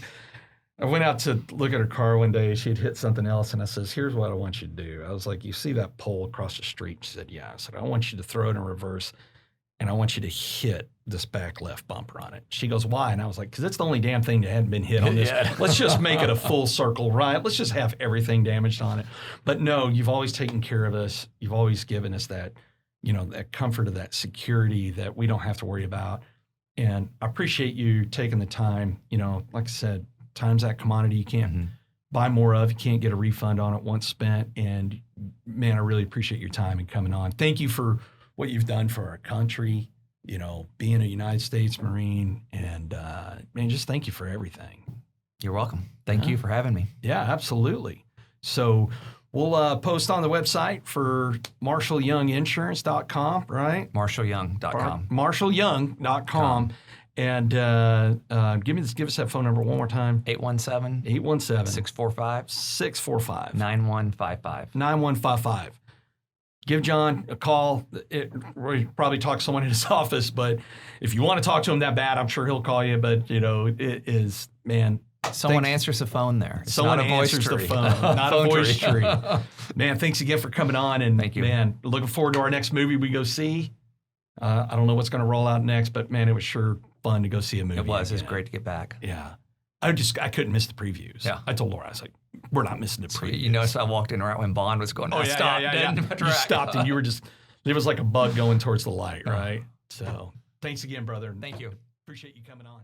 I went out to look at her car one day. She had hit something else, and I says, here's what I want you to do. I was like, you see that pole across the street? She said, yeah. I said, I want you to throw it in reverse, and I want you to hit this back left bumper on it. She goes, why? And I was like, because it's the only damn thing that hadn't been hit on this. Let's just make it a full circle, right? Let's just have everything damaged on it. But no, you've always taken care of us. You've always given us that, that comfort of that security that we don't have to worry about. And I appreciate you taking the time. Like I said, time's that commodity you can't buy more of. You can't get a refund on it once spent. And man, I really appreciate your time and coming on. Thank you for what you've done for our country, being a United States Marine, and man, just thank you for everything. You're welcome. Thank you for having me. Yeah, absolutely. So we'll post on the website for marshallyounginsurance.com, right? marshallyoung.com. marshallyoung.com. And give us that phone number one more time. 817-645-9155. 9155. Give Jon a call. We probably talk to someone in his office, but if you want to talk to him that bad, I'm sure he'll call you. But it is, man. Someone answers the phone there. It's someone not a voice answers tree. the phone, not a voice tree. Man, thanks again for coming on. And thank you. Man, looking forward to our next movie we go see. I don't know what's going to roll out next, but man, it was sure fun to go see a movie. It was. Again. It was great to get back. Yeah. I couldn't miss the previews. Yeah. I told Laura, I was like, we're not missing the previews. You noticed I walked in right when Bond was going. You stopped and you were just, it was like a bug going towards the light, right? So thanks again, brother. Thank you. Appreciate you coming on.